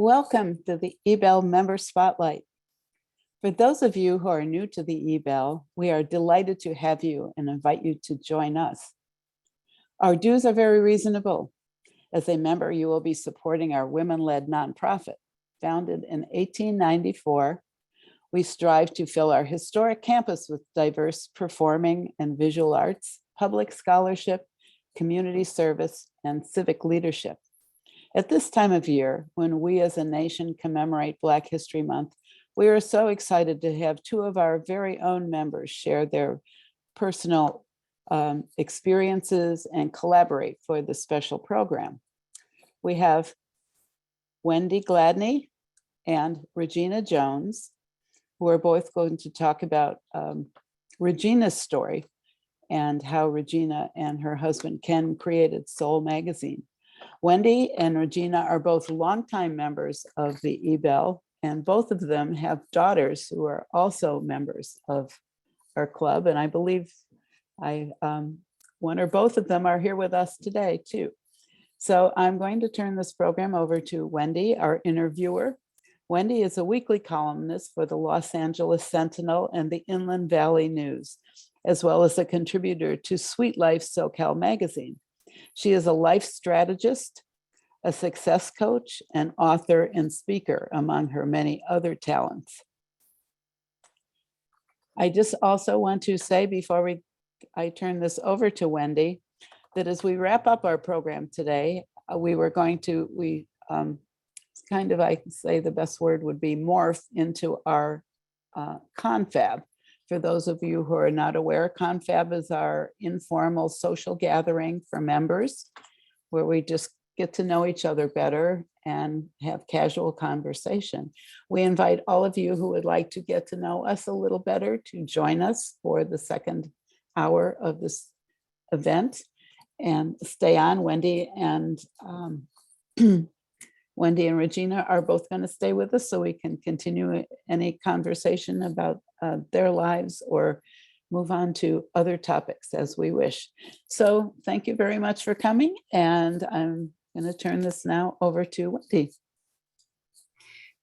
Welcome to the eBell Member Spotlight. For those of you who are new to the eBell, we are delighted to have you and invite you to join us. Our dues are very reasonable. As a member, you will be supporting our women-led nonprofit. Founded in 1894, we strive to fill our historic campus with diverse performing and visual arts, public scholarship, community service, and civic leadership. At this time of year, when we as a nation commemorate Black History Month, we are so excited to have two of our very own members share their personal experiences and collaborate for this special program. We have Wendy Gladney and Regina Jones, who are both going to talk about Regina's story and how Regina and her husband Ken created Soul magazine. Wendy and Regina are both longtime members of the eBell, and both of them have daughters who are also members of our club. And I believe one or both of them are here with us today too. So I'm going to turn this program over to Wendy, our interviewer. Wendy is a weekly columnist for the Los Angeles Sentinel and the Inland Valley News, as well as a contributor to Suite Life SoCal magazine. She is a life strategist, a success coach, an author, and speaker, among her many other talents. I just also want to say before I turn this over to Wendy, that as we wrap up our program today, I say the best word would be morph into our confab. For those of you who are not aware, confab is our informal social gathering for members where we just get to know each other better and have casual conversation. We invite all of you who would like to get to know us a little better to join us for the second hour of this event and stay on. Wendy and Regina are both going to stay with us so we can continue any conversation about their lives or move on to other topics as we wish. So thank you very much for coming. And I'm going to turn this now over to Wendy.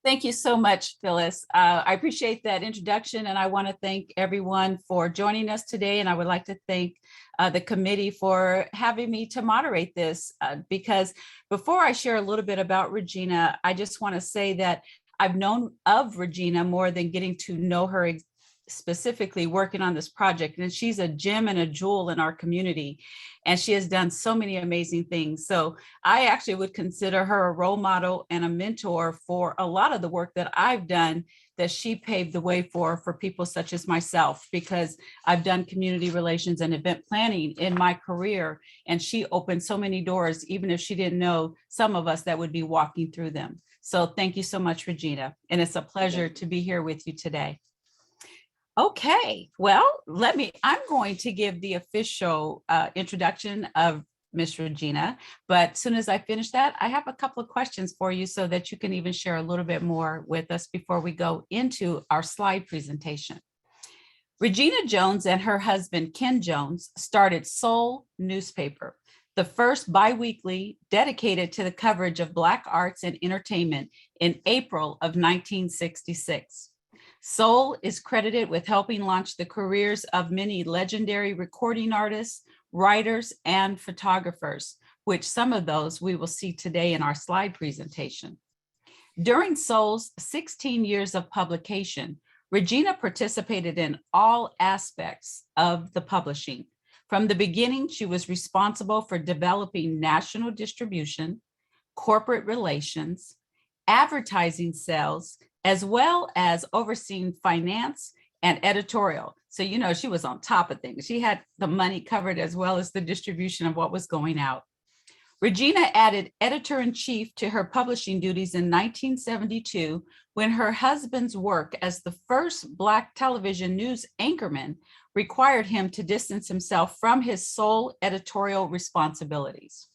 Thank you so much, Phyllis. I appreciate that introduction, and I want to thank everyone for joining us today. And I would like to thank the committee for having me to moderate this, because before I share a little bit about Regina, I just want to say that I've known of Regina more than getting to know her specifically working on this project. And she's a gem and a jewel in our community. And she has done so many amazing things. So I actually would consider her a role model and a mentor for a lot of the work that I've done that she paved the way for people such as myself, because I've done community relations and event planning in my career. And she opened so many doors, even if she didn't know some of us that would be walking through them. So thank you so much, Regina. And it's a pleasure to be here with you today. Okay, well, I'm going to give the official introduction of Miss Regina, but as soon as I finish that, I have a couple of questions for you so that you can even share a little bit more with us before we go into our slide presentation. Regina Jones and her husband, Ken Jones, started Soul newspaper, the first biweekly dedicated to the coverage of Black arts and entertainment, in April of 1966. Soul is credited with helping launch the careers of many legendary recording artists, writers, and photographers, which some of those we will see today in our slide presentation. During Soul's 16 years of publication, Regina participated in all aspects of the publishing. From the beginning, she was responsible for developing national distribution, corporate relations, advertising sales, as well as overseeing finance and editorial. So, she was on top of things. She had the money covered as well as the distribution of what was going out. Regina added editor-in-chief to her publishing duties in 1972 when her husband's work as the first Black television news anchorman required him to distance himself from his Soul editorial responsibilities.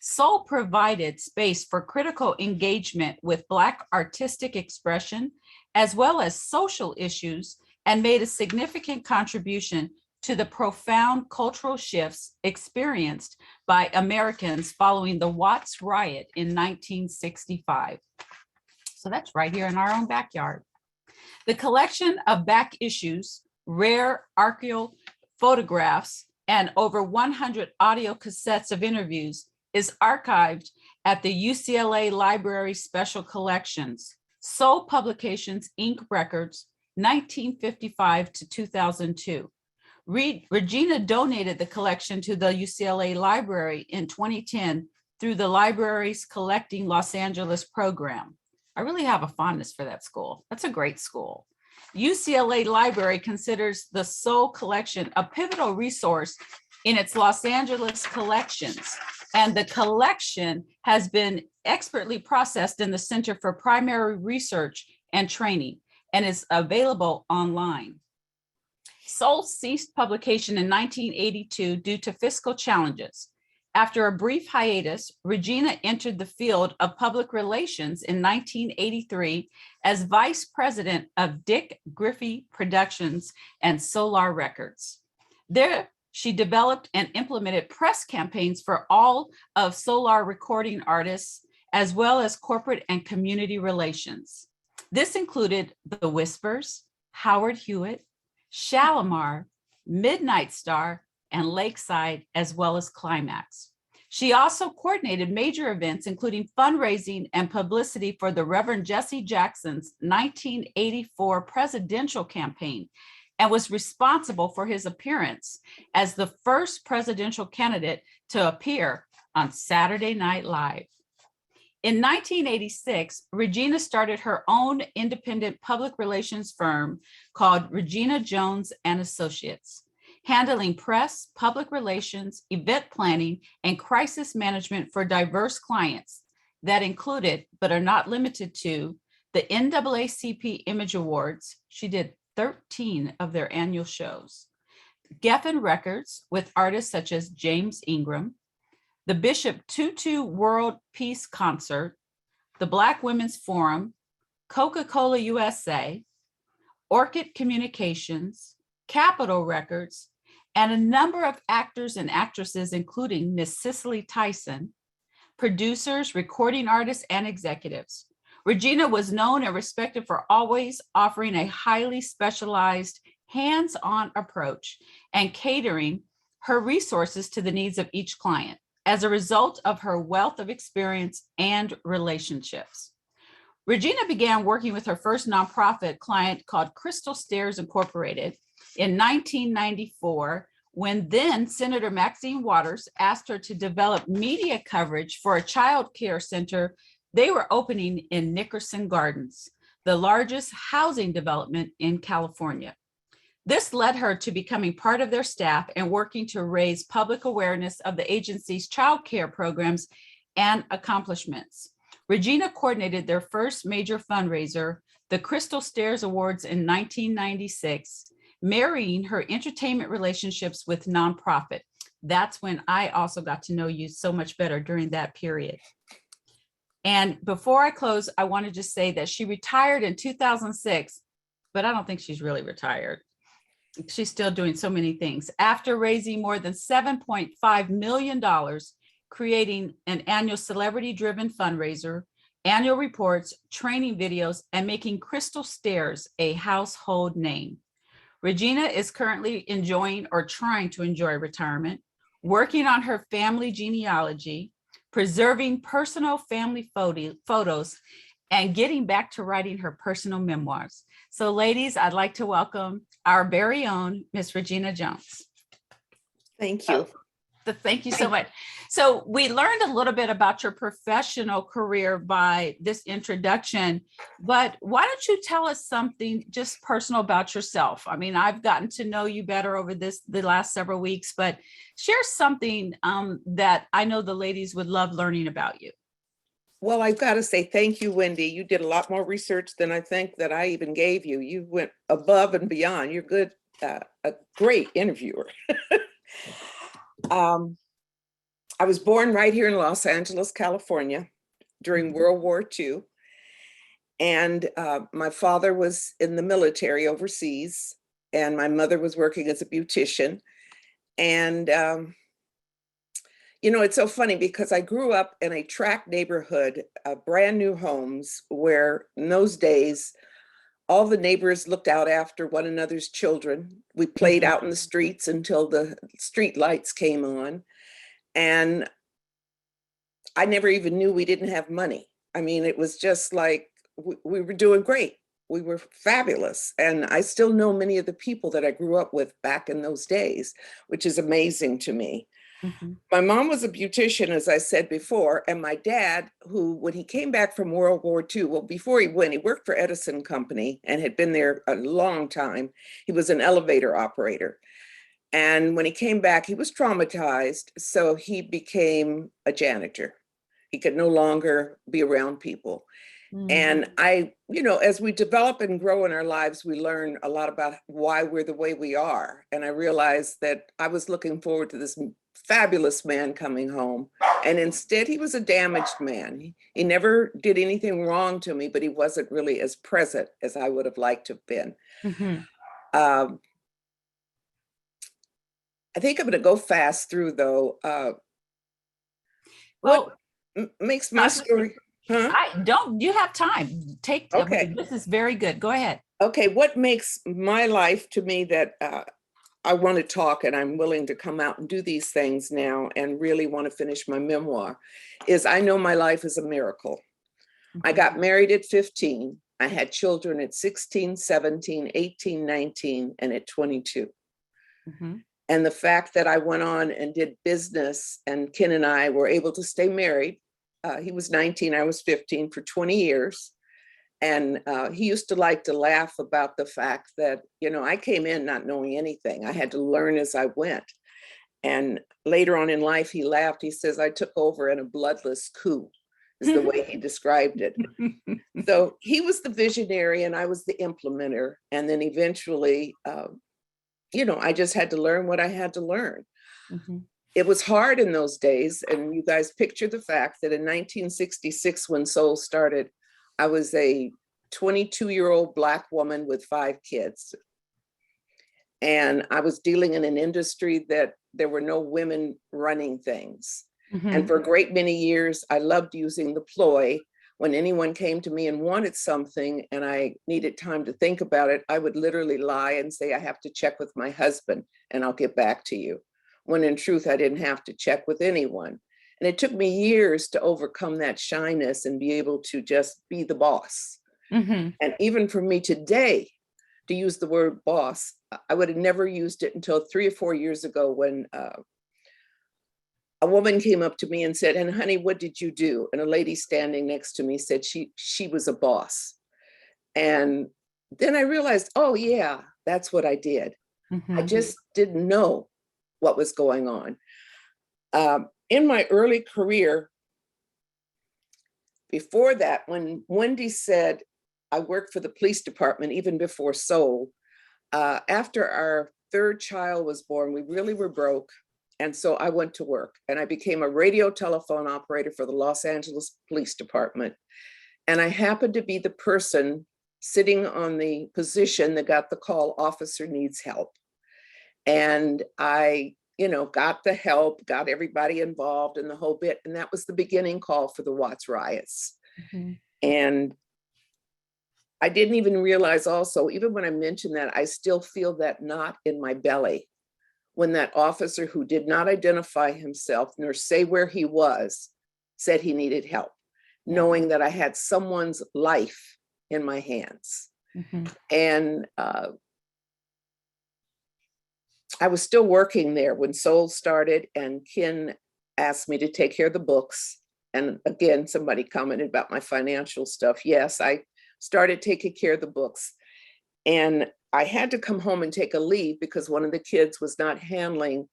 Soul provided space for critical engagement with Black artistic expression, as well as social issues, and made a significant contribution to the profound cultural shifts experienced by Americans following the Watts riot in 1965. So that's right here in our own backyard. The collection of back issues, rare archival photographs, and over 100 audio cassettes of interviews is archived at the UCLA Library Special Collections, Soul Publications, Inc. Records, 1955 to 2002. Regina donated the collection to the UCLA Library in 2010 through the library's Collecting Los Angeles program. I really have a fondness for that school. That's a great school. UCLA Library considers the Soul collection a pivotal resource in its Los Angeles collections, and the collection has been expertly processed in the Center for Primary Research and Training and is available online. Soul ceased publication in 1982 due to fiscal challenges. After a brief hiatus, Regina entered the field of public relations in 1983 as vice president of Dick Griffey Productions and Solar Records. There, she developed and implemented press campaigns for all of Solar recording artists, as well as corporate and community relations. This included The Whispers, Howard Hewitt, Shalimar, Midnight Star, and Lakeside, as well as Climax. She also coordinated major events, including fundraising and publicity for the Reverend Jesse Jackson's 1984 presidential campaign, and was responsible for his appearance as the first presidential candidate to appear on Saturday Night Live. In 1986, Regina started her own independent public relations firm called Regina Jones and Associates, handling press, public relations, event planning, and crisis management for diverse clients that included, but are not limited to, the NAACP Image Awards. She did 13 of their annual shows. Geffen Records with artists such as James Ingram, the Bishop Tutu World Peace Concert, the Black Women's Forum, Coca-Cola USA, Orchid Communications, Capitol Records, and a number of actors and actresses, including Miss Cicely Tyson, producers, recording artists, and executives. Regina was known and respected for always offering a highly specialized, hands-on approach and catering her resources to the needs of each client as a result of her wealth of experience and relationships. Regina began working with her first nonprofit client called Crystal Stairs Incorporated in 1994, when then Senator Maxine Waters asked her to develop media coverage for a child care center they were opening in Nickerson Gardens, the largest housing development in California. This led her to becoming part of their staff and working to raise public awareness of the agency's child care programs and accomplishments. Regina coordinated their first major fundraiser, the Crystal Stairs Awards, in 1996, marrying her entertainment relationships with nonprofit. That's when I also got to know you so much better during that period. And before I close, I want to just say that she retired in 2006, but I don't think she's really retired. She's still doing so many things. After raising more than $7.5 million, creating an annual celebrity-driven fundraiser, annual reports, training videos, and making Crystal Stairs a household name. Regina is currently enjoying or trying to enjoy retirement, working on her family genealogy, preserving personal family photos, and getting back to writing her personal memoirs. So ladies, I'd like to welcome our very own Miss Regina Jones. Thank you. Thank you so much. So we learned a little bit about your professional career by this introduction, but why don't you tell us something just personal about yourself? I mean, I've gotten to know you better over the last several weeks, but share something that I know the ladies would love learning about you. Well, I've got to say thank you, Wendy. You did a lot more research than I think that I even gave you. You went above and beyond. You're good, a great interviewer. I was born right here in Los Angeles, California during World War II. And my father was in the military overseas, and my mother was working as a beautician. And, You know, it's so funny because I grew up in a tract neighborhood, brand new homes, where in those days, all the neighbors looked out after one another's children. We played out in the streets until the street lights came on. And I never even knew we didn't have money. I mean, it was just like we were doing great. We were fabulous. And I still know many of the people that I grew up with back in those days, which is amazing to me. Mhm. My mom was a beautician, as I said before, and my dad, who, when he came back from World War II, well, before he went, he worked for Edison Company and had been there a long time. He was an elevator operator. And when he came back, he was traumatized, so he became a janitor. He could no longer be around people. And I, you know, as we develop and grow in our lives, we learn a lot about why we're the way we are. And I realized that I was looking forward to this fabulous man coming home. And instead, he was a damaged man. He never did anything wrong to me, but he wasn't really as present as I would have liked to have been. Mhm. I think I'm going to go fast through, though. Well, What makes my story? Huh? you have time. Okay. This is very good. Go ahead. Okay, what makes my life to me that I want to talk and I'm willing to come out and do these things now and really want to finish my memoir is I know my life is a miracle. I got married at 15. I had children at 16, 17, 18, 19, and at 22. Mhm. And the fact that I went on and did business and Ken and I were able to stay married. He was 19, I was 15 for 20 years. And he used to like to laugh about the fact that, you know, I came in not knowing anything. I had to learn as I went. And later on in life, he laughed. He says, I took over in a bloodless coup, is the way he described it. So he was the visionary and I was the implementer. And then eventually, you know, I just had to learn what I had to learn. Mhm. It was hard in those days. And you guys picture the fact that in 1966, when Soul started, I was a 22-year-old Black woman with 5 kids. And I was dealing in an industry that there were no women running things. And for a great many years, I loved using the ploy. When anyone came to me and wanted something and I needed time to think about it, I would literally lie and say, I have to check with my husband and I'll get back to you. When in truth, I didn't have to check with anyone. And it took me years to overcome that shyness and be able to just be the boss. Mhm. And even for me today, to use the word boss, I would have never used it until 3 or 4 years ago when a woman came up to me and said, and honey, what did you do? And a lady standing next to me said she was a boss. And then I realized, oh yeah, that's what I did. I just didn't know what was going on. In my early career, before that, when Wendy said I worked for the police department, even before Soul, after our 3rd child was born, we really were broke. And so I went to work and I became a radio telephone operator for the Los Angeles Police Department. And I happened to be the person sitting on the position that got the call, officer needs help. And I, you know, got the help, got everybody involved in the whole bit. And that was the beginning call for the Watts riots. And I didn't even realize also, even when I mentioned that, I still feel that knot in my belly when that officer who did not identify himself nor say where he was said he needed help, knowing that I had someone's life in my hands. And I was still working there when Soul started, and Ken asked me to take care of the books. And again, somebody commented about my financial stuff. Yes, I started taking care of the books. And I had to come home and take a leave because one of the kids was not handling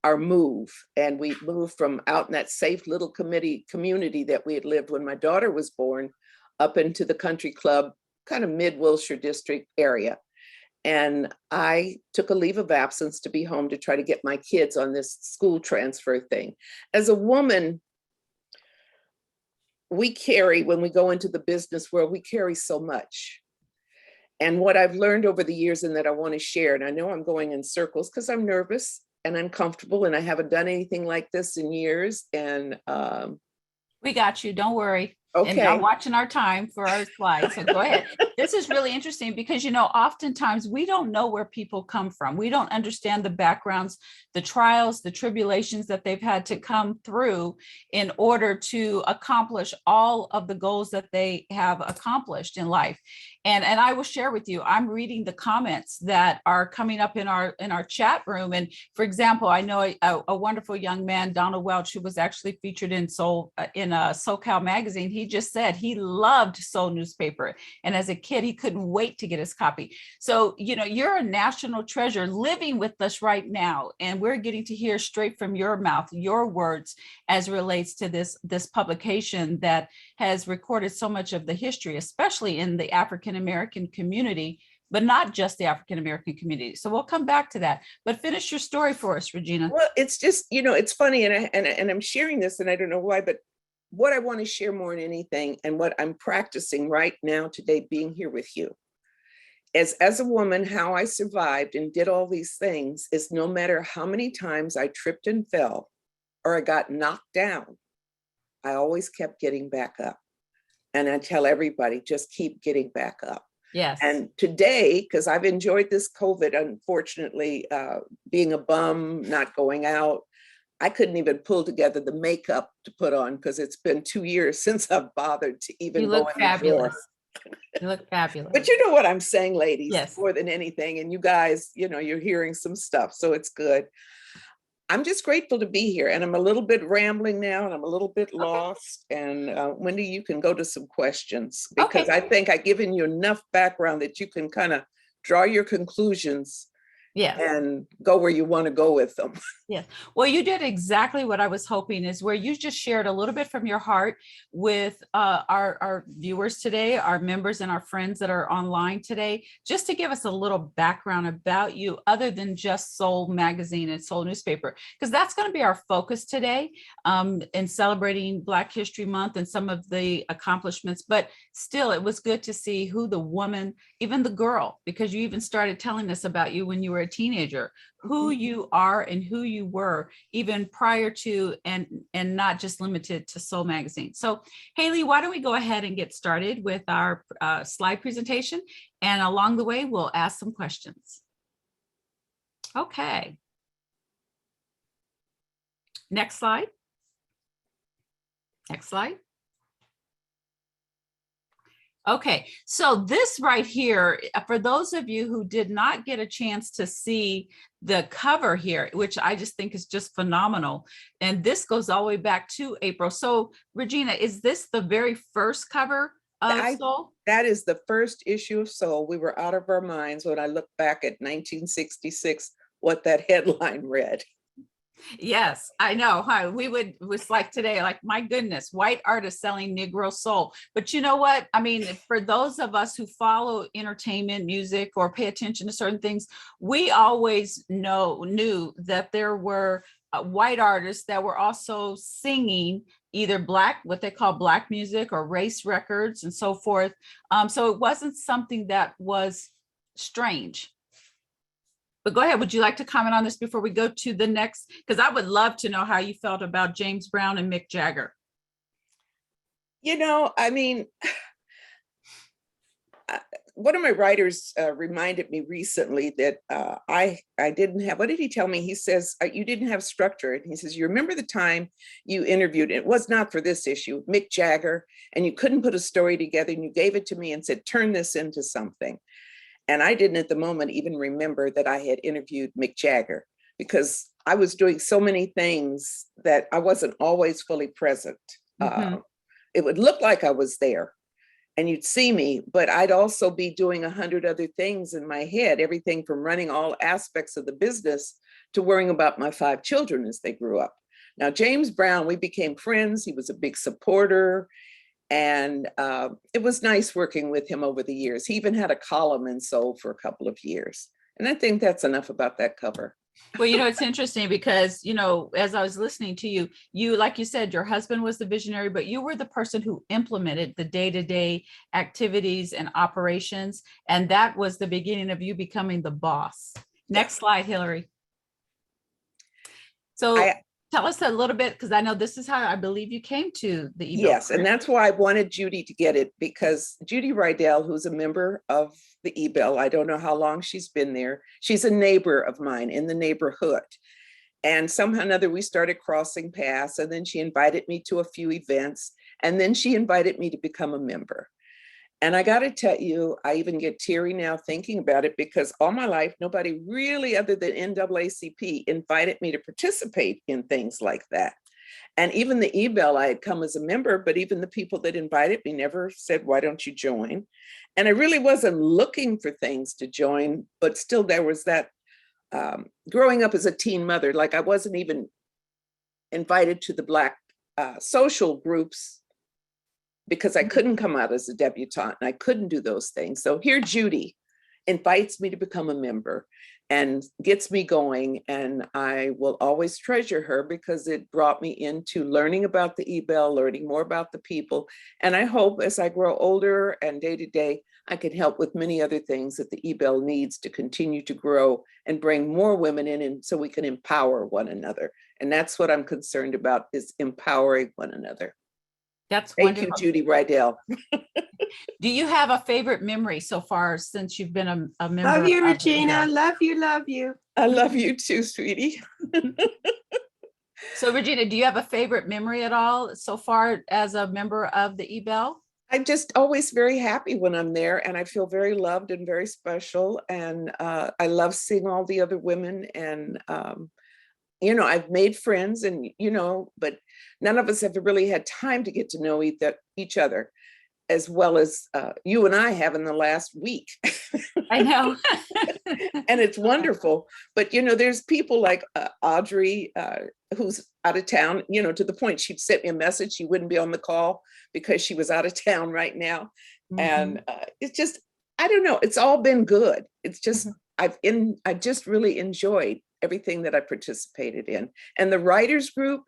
our move. And we moved from out in that safe little community that we had lived when my daughter was born up into the country club, kind of mid-Wilshire district area. And I took a leave of absence to be home to try to get my kids on this school transfer thing. As a woman, we carry, when we go into the business world, we carry so much. And what I've learned over the years and that I want to share, and I know I'm going in circles because I'm nervous, and uncomfortable, and I haven't done anything like this in years. And We got you. Don't worry. And I'm okay, watching our time for our slides. So go ahead. This is really interesting because, oftentimes we don't know where people come from. We don't understand the backgrounds, the trials, the tribulations that they've had to come through in order to accomplish all of the goals that they have accomplished in life. And I will share with you, I'm reading the comments that are coming up in our chat room. And for example, I know a wonderful young man, Donald Welch, who was actually featured in SoCal magazine. He just said he loved Soul newspaper. And as a kid, he couldn't wait to get his copy. So, you're a national treasure living with us right now. And we're getting to hear straight from your mouth, your words, as it relates to this publication that has recorded so much of the history, especially in the African-American community, but not just the African-American community. So we'll come back to that, but finish your story for us, Regina. well, it's just, it's funny, and I'm sharing this, and I don't know why, but what I want to share more than anything, and what I'm practicing right now today, being here with you, is as a woman, how I survived and did all these things is no matter how many times I tripped and fell or I got knocked down, I always kept getting back up. And I tell everybody, just keep getting back up. Yes. And today, because I've enjoyed this COVID, unfortunately, being a bum, not going out, I couldn't even pull together the makeup to put on because it's been 2 years since I've bothered to even You go look in the door. fabulous. You look fabulous. But you know what I'm saying, ladies, Yes. more than anything. And you guys, you're hearing some stuff, so it's good. I'm just grateful to be here, and I'm a little bit rambling now, and I'm a little bit lost. And Wendy, you can go to some questions because Okay. I think I've given you enough background that you can kind of draw your conclusions Yes. and go where you want to go with them. Yes. Well, you did exactly what I was hoping, is where you just shared a little bit from your heart with our viewers today, our members and our friends that are online today, just to give us a little background about you other than just Soul magazine and Soul newspaper, because that's going to be our focus today in celebrating Black History Month and some of the accomplishments. But still, it was good to see who the woman, even the girl, because you even started telling us about you when you were a teenager, who you are and who you were even prior to and not just limited to Soul magazine. So Haley, why don't we go ahead and get started with our slide presentation, and along the way we'll ask some questions. Okay. Next slide. Next slide. Okay, so this right here, for those of you who did not get a chance to see the cover here, which I just think is just phenomenal, and this goes all the way back to April. So Regina, is this the very first cover of Soul? That is the first issue of Soul. We were out of our minds when I look back at 1966, what that headline read. Yes, I know. Huh? It was like today, like, my goodness, white artists selling Negro soul. But you know what? I mean, for those of us who follow entertainment, music, or pay attention to certain things, we always knew that there were white artists that were also singing either Black, what they call Black music, or race records and so forth. So it wasn't something that was strange. But go ahead, would you like to comment on this before we go to the next? Because I would love to know how you felt about James Brown and Mick Jagger. I mean, one of my writers reminded me recently that I didn't have, what did he tell me? He says, you didn't have structure. And he says, you remember the time you interviewed, it was not for this issue, Mick Jagger, and you couldn't put a story together, and you gave it to me and said, turn this into something. And I didn't at the moment even remember that I had interviewed Mick Jagger, because I was doing so many things that I wasn't always fully present. Mm-hmm. It would look like I was there and you'd see me, but I'd also be doing 100 other things in my head, everything from running all aspects of the business to worrying about my 5 children as they grew up. Now, James Brown, we became friends. He was a big supporter. And it was nice working with him over the years. He even had a column in Soul for a couple of years. And I think that's enough about that cover. Well, it's interesting because, as I was listening to you, like you said, your husband was the visionary, but you were the person who implemented the day-to-day activities and operations. And that was the beginning of you becoming the boss. Next slide, Hillary. So I, tell us a little bit, because I know this is how I believe you came to the eBell. yes, and that's why I wanted Judy to get it, because Judy Rydell, who's a member of the eBell, I don't know how long she's been there. She's a neighbor of mine in the neighborhood. And somehow or another, we started crossing paths, and then she invited me to a few events, and then she invited me to become a member. And I got to tell you, I even get teary now thinking about it, because all my life, nobody really other than NAACP invited me to participate in things like that. And even the eBell, I had come as a member, but even the people that invited me never said, why don't you join? And I really wasn't looking for things to join, but still there was that growing up as a teen mother, like I wasn't even invited to the Black social groups because I couldn't come out as a debutante and I couldn't do those things. So here Judy invites me to become a member and gets me going. And I will always treasure her because it brought me into learning about the eBell, learning more about the people. And I hope as I grow older and day to day, I can help with many other things that the eBell needs to continue to grow and bring more women in, and so we can empower one another. And that's what I'm concerned about, is empowering one another. That's Thank wonderful. you, Judy Rydell. Do you have a favorite memory so far since you've been a member? Love you, of the Regina. eBell? Love you, love you. I love you too, sweetie. So Regina, do you have a favorite memory at all so far as a member of the eBell? I'm just always very happy when I'm there, and I feel very loved and very special. And I love seeing all the other women. And, you know, I've made friends, and, you know, but none of us have really had time to get to know each other as well as you and I have in the last week. I know. And it's wonderful. But, you know, there's people like Audrey, who's out of town, you know, to the point she'd sent me a message. She wouldn't be on the call because she was out of town right now. Mhm. And it's just, I don't know, it's all been good. It's just, I just really enjoyed everything that I participated in. And the writers group,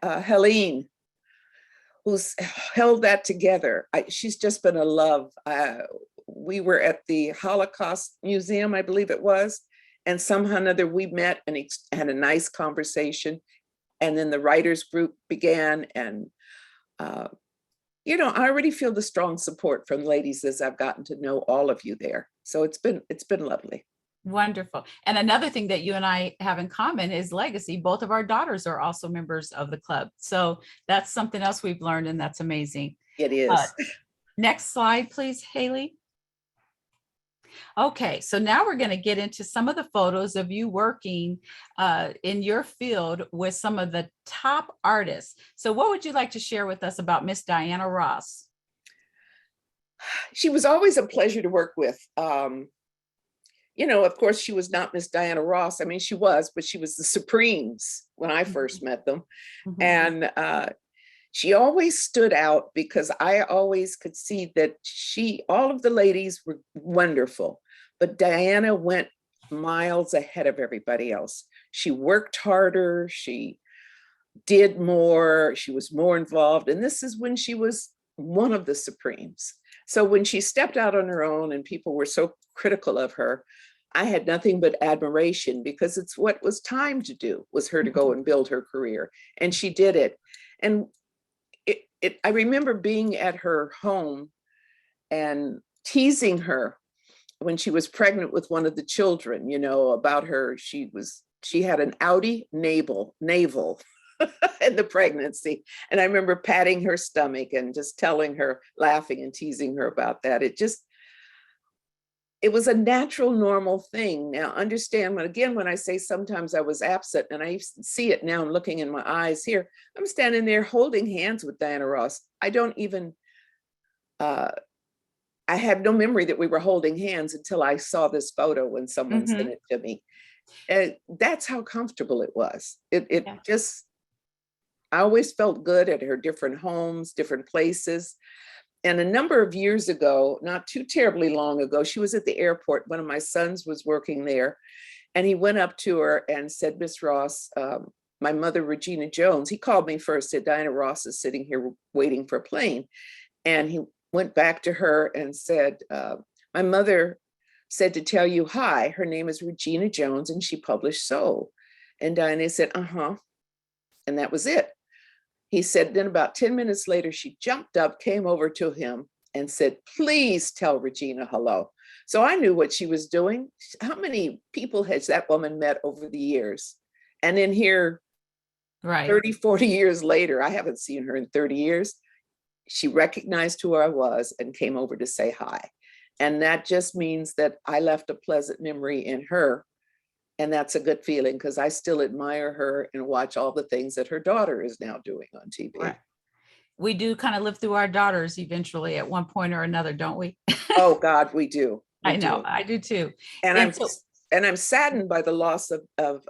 Helene, who's held that together. She's just been a love. We were at the Holocaust Museum, I believe it was, and somehow or another we met and had a nice conversation. And then the writers group began, and you know, I already feel the strong support from ladies as I've gotten to know all of you there. So it's been lovely. Wonderful. And another thing that you and I have in common is legacy. Both of our daughters are also members of the club. So that's something else we've learned, and that's amazing. It is. Next slide, please, Haley. Okay, so now we're going to get into some of the photos of you working in your field with some of the top artists. So what would you like to share with us about Miss Diana Ross? She was always a pleasure to work with. You know, of course, she was not Miss Diana Ross. I mean, she was, but she was the Supremes when I first met them. And she always stood out because I always could see that all of the ladies were wonderful, but Diana went miles ahead of everybody else. She worked harder, she did more, she was more involved. And this is when she was one of the Supremes. So when she stepped out on her own and people were so critical of her, I had nothing but admiration, because it's what was time to do, was her to go and build her career. And she did it. And I remember being at her home and teasing her when she was pregnant with one of the children, you know, about her. She had an Audi navel in the pregnancy. And I remember patting her stomach and just telling her, laughing and teasing her about that. It was a natural, normal thing. Now, understand, when I say sometimes I was absent, and I see it now, I'm looking in my eyes here, I'm standing there holding hands with Diana Ross. I had no memory that we were holding hands until I saw this photo when someone sent it to me. That's how comfortable it was. Just, I always felt good at her different homes, different places. And a number of years ago, not too terribly long ago, she was at the airport. One of my sons was working there, and he went up to her and said, Miss Ross, my mother, Regina Jones, he called me first, said, Diana Ross is sitting here waiting for a plane. And he went back to her and said, my mother said to tell you hi, her name is Regina Jones and she published Soul. And Diane said, uh-huh. And that was it. He said, then about 10 minutes later, she jumped up, came over to him and said, please tell Regina hello. So I knew what she was doing. How many people has that woman met over the years? And then here, Right. 30, 40 years later, I haven't seen her in 30 years. She recognized who I was and came over to say hi. And that just means that I left a pleasant memory in her. And that's a good feeling because I still admire her and watch all the things that her daughter is now doing on TV. Right. We do kind of live through our daughters eventually at one point or another, don't we? Oh God, we do. I know, I do too. And I'm saddened by the loss of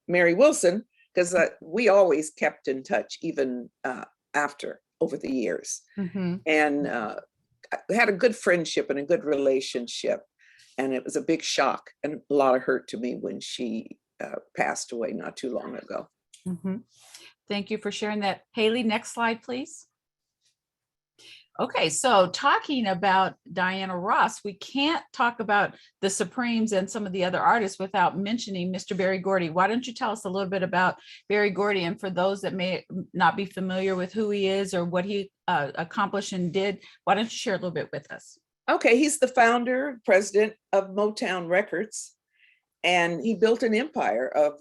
Mary Wilson, because we always kept in touch even after, over the years. Mm-hmm. And had a good friendship and a good relationship. And it was a big shock and a lot of hurt to me when she passed away not too long ago. Mm-hmm. Thank you for sharing that. Haley, next slide, please. Okay, so talking about Diana Ross, we can't talk about the Supremes and some of the other artists without mentioning Mr. Berry Gordy. Why don't you tell us a little bit about Berry Gordy? And for those that may not be familiar with who he is or what he accomplished and did, why don't you share a little bit with us? Okay, he's the founder, president of Motown Records, and he built an empire of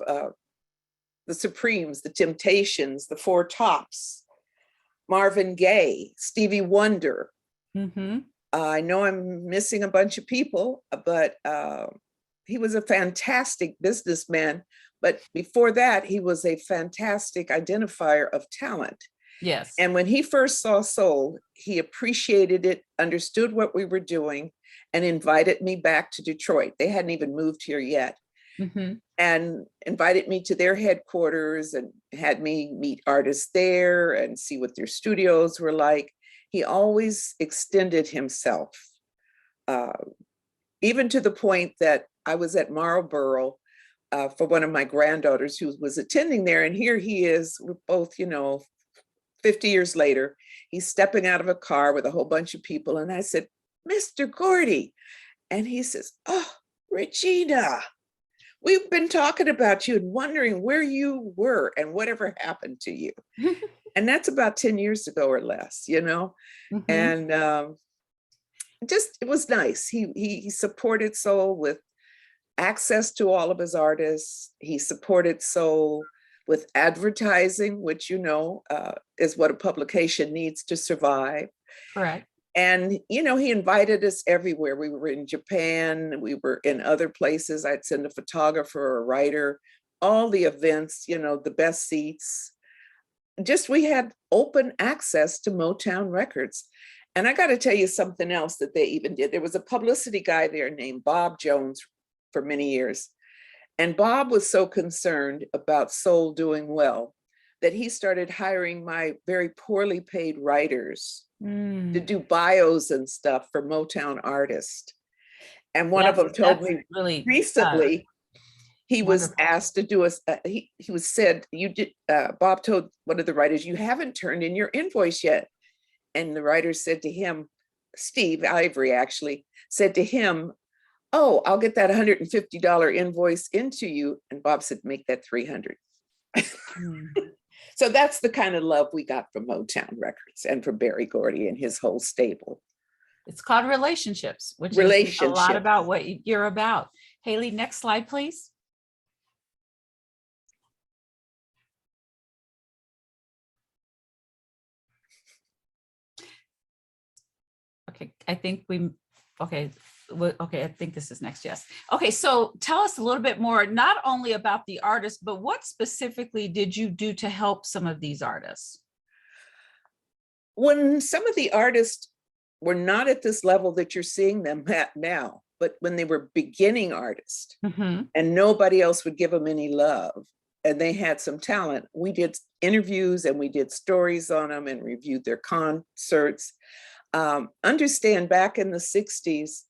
the Supremes, the Temptations, the Four Tops, Marvin Gaye, Stevie Wonder. Mm-hmm. I know I'm missing a bunch of people, but he was a fantastic businessman. But before that, he was a fantastic identifier of talent. Yes. And when he first saw soul, he appreciated it, understood what we were doing, and invited me back to Detroit. They hadn't even moved here yet. Mm-hmm. And invited me to their headquarters and had me meet artists there and see what their studios were like. He always extended himself, even to the point that I was at Marlboro for one of my granddaughters who was attending there. And here he is, we're both, 50 years later, he's stepping out of a car with a whole bunch of people. And I said, Mr. Gordy. And he says, oh, Regina, we've been talking about you and wondering where you were and whatever happened to you. And that's about 10 years ago or less, Mm-hmm. And it was nice. He supported soul with access to all of his artists. He supported soul with advertising, which, is what a publication needs to survive. Correct. And, he invited us everywhere. We were in Japan, we were in other places. I'd send a photographer or a writer, all the events, the best seats. We had open access to Motown Records. And I got to tell you something else that they even did. There was a publicity guy there named Bob Jones for many years. And Bob was so concerned about soul doing well that he started hiring my very poorly paid writers to do bios and stuff for Motown artists. And one of them told me really recently, he was wonderful. asked to do he was said, Bob told one of the writers, you haven't turned in your invoice yet. And the writer said to him, Steve Ivory actually said to him, oh, I'll get that $150 invoice into you. And Bob said, make that 300. So that's the kind of love we got from Motown Records and from Berry Gordy and his whole stable. It's called relationships, which is a lot about what you're about. Haley, next slide, please. Okay, I think I think this is next, yes. Okay, so tell us a little bit more, not only about the artists, but what specifically did you do to help some of these artists? When some of the artists were not at this level that you're seeing them at now, but when they were beginning artists Mm-hmm. and nobody else would give them any love and they had some talent, we did interviews and we did stories on them and reviewed their concerts. Understand back in the 60s,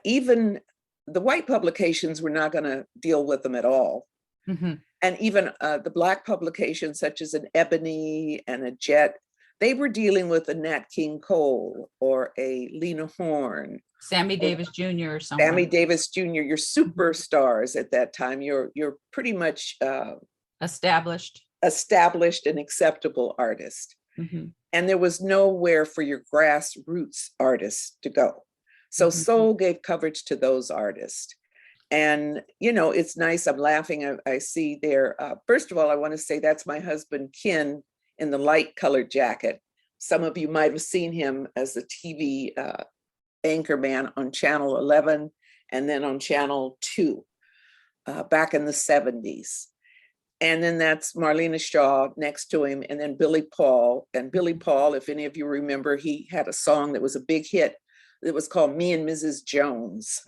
even the white publications were not going to deal with them at all. Mm-hmm. And even the Black publications such as an Ebony and a Jet, they were dealing with a Nat King Cole or a Lena Horne Sammy Davis Jr. or someone. Sammy Davis Jr., you're superstars at that time. You're pretty much Established. an acceptable artist. Mhm. And there was nowhere for your grassroots artists to go. So Soul gave coverage to those artists. And, it's nice. I'm laughing. I see there. First of all, I want to say that's my husband, Ken, in the light colored jacket. Some of you might have seen him as a TV anchorman on Channel 11 and then on Channel 2 back in the 70s. And then that's Marlena Shaw next to him, and then Billy Paul. And Billy Paul, if any of you remember, he had a song that was a big hit. It was called Me and Mrs. Jones.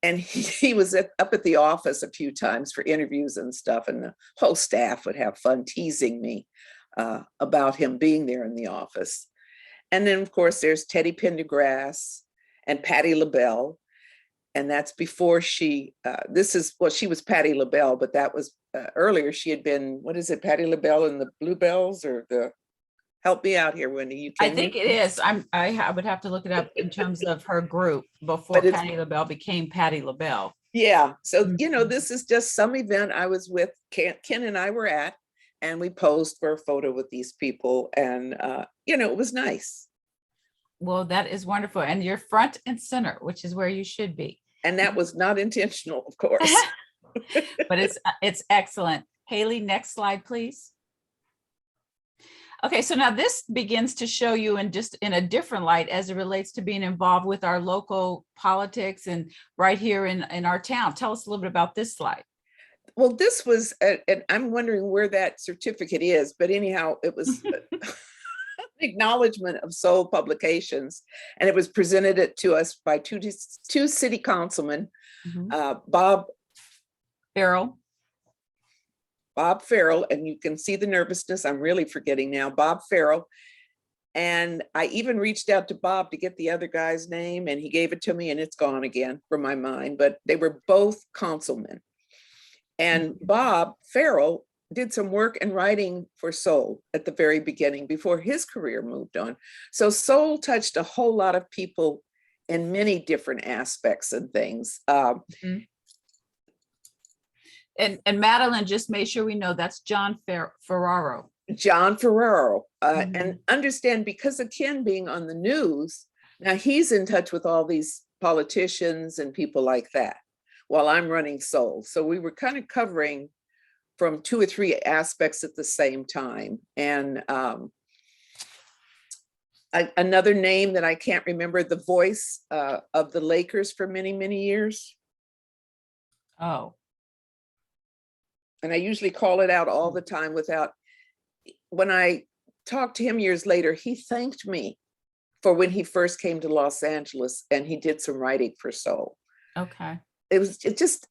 And he was up at the office a few times for interviews and stuff. And the whole staff would have fun teasing me about him being there in the office. And then, of course, there's Teddy Pendergrass and Patti LaBelle. And that's before she was Patti LaBelle, but that was earlier. She had been, Patti LaBelle and the Bluebells, or help me out here, Wendy. I think it is. I would have to look it up in terms of her group before Patti LaBelle became Patti LaBelle. Yeah. So, this is just some event I was with, Ken and I were at, and we posed for a photo with these people. And, it was nice. Well, that is wonderful. And you're front and center, which is where you should be. And that was not intentional, of course. But it's excellent. Haley, next slide, please. Okay, so now this begins to show you in a different light as it relates to being involved with our local politics and right here in our town. Tell us a little bit about this slide. Well, this was, and I'm wondering where that certificate is, but anyhow, it was acknowledgement of Soul Publications, and it was presented to us by two city councilmen, Bob Farrell, and you can see the nervousness. I'm really forgetting now. Bob Farrell. And I even reached out to Bob to get the other guy's name, and he gave it to me, and it's gone again from my mind. But they were both councilmen. And Bob Farrell did some work in writing for Soul at the very beginning before his career moved on. So Soul touched a whole lot of people in many different aspects and things. And Madeline just made sure we know that's John Ferraro. John Ferraro. And understand, because of Ken being on the news, now he's in touch with all these politicians and people like that while I'm running Soul. So we were kind of covering from 2 or 3 aspects at the same time. And another name that I can't remember, the voice of the Lakers for many, many years. Oh. And I usually call it out all the time when I talked to him years later, he thanked me for when he first came to Los Angeles and he did some writing for Soul. Okay. It's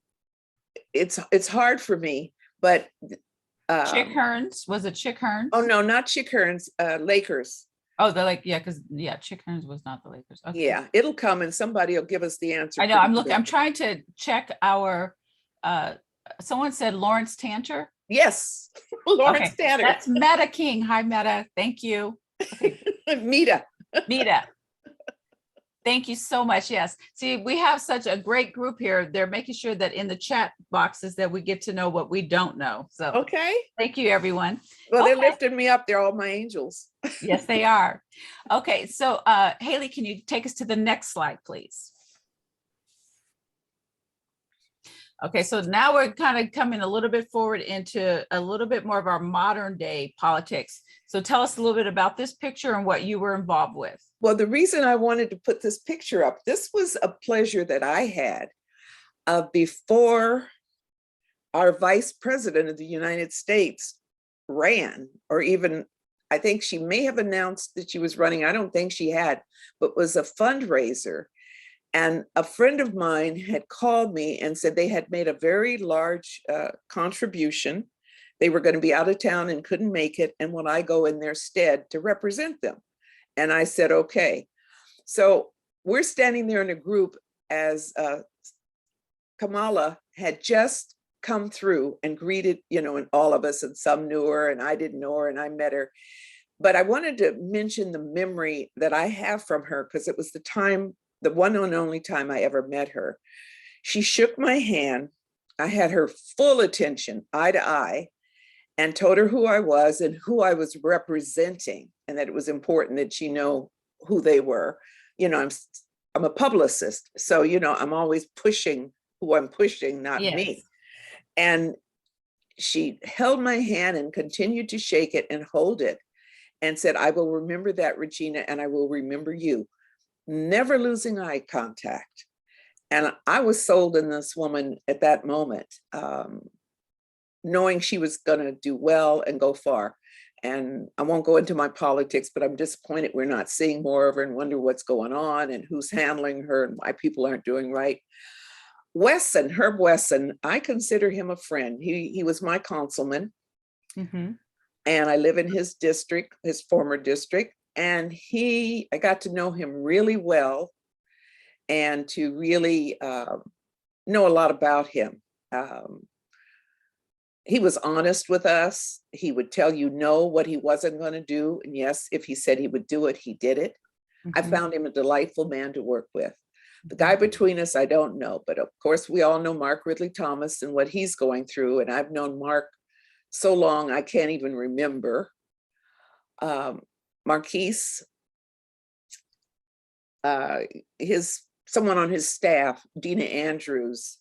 hard for me, but. Chick Hearns, was it Chick Hearns? Oh, no, not Chick Hearns, Lakers. Oh, because Chick Hearns was not the Lakers. Okay. Yeah, it'll come and somebody will give us the answer. I know, I'm trying to check our, someone said Lawrence Tanter. Yes, Lawrence Tanter. That's Meta King. Hi, Meta. Thank you. Okay. Meta. Thank you so much. Yes. See, we have such a great group here. They're making sure that in the chat boxes that we get to know what we don't know. So okay. Thank you, everyone. Well, they're lifting me up. They're all my angels. Yes, they are. Okay. So Haley, can you take us to the next slide, please? Okay, so now we're kind of coming a little bit forward into a little bit more of our modern day politics. So tell us a little bit about this picture and what you were involved with. Well, the reason I wanted to put this picture up, this was a pleasure that I had before our vice president of the United States ran, or even, I think she may have announced that she was running. I don't think she had, but was a fundraiser. And a friend of mine had called me and said they had made a very large contribution. They were going to be out of town and couldn't make it, and would I go in their stead to represent them? And I said, okay. So we're standing there in a group as Kamala had just come through and greeted, and all of us, and some knew her and I didn't know her and I met her. But I wanted to mention the memory that I have from her, because it was the time the one and only time I ever met her. She shook my hand. I had her full attention, eye to eye, and told her who I was and who I was representing, and that it was important that she know who they were. You know, I'm a publicist, so I'm always pushing who I'm pushing, not Yes. me. And she held my hand and continued to shake it and hold it and said, "I will remember that, Regina, and I will remember you," never losing eye contact. And I was sold in this woman at that moment, knowing she was going to do well and go far. And I won't go into my politics, but I'm disappointed we're not seeing more of her and wonder what's going on and who's handling her and why people aren't doing right. Wesson, Herb Wesson, I consider him a friend. He was my councilman. Mm-hmm. And I live in his district, his former district. And I got to know him really well and to really know a lot about him. He was honest with us. He would tell you no, what he wasn't going to do. And yes, if he said he would do it, he did it. Mm-hmm. I found him a delightful man to work with. The guy between us, I don't know. But of course, we all know Mark Ridley Thomas and what he's going through. And I've known Mark so long, I can't even remember. Marquise, someone on his staff, Dina Andrews,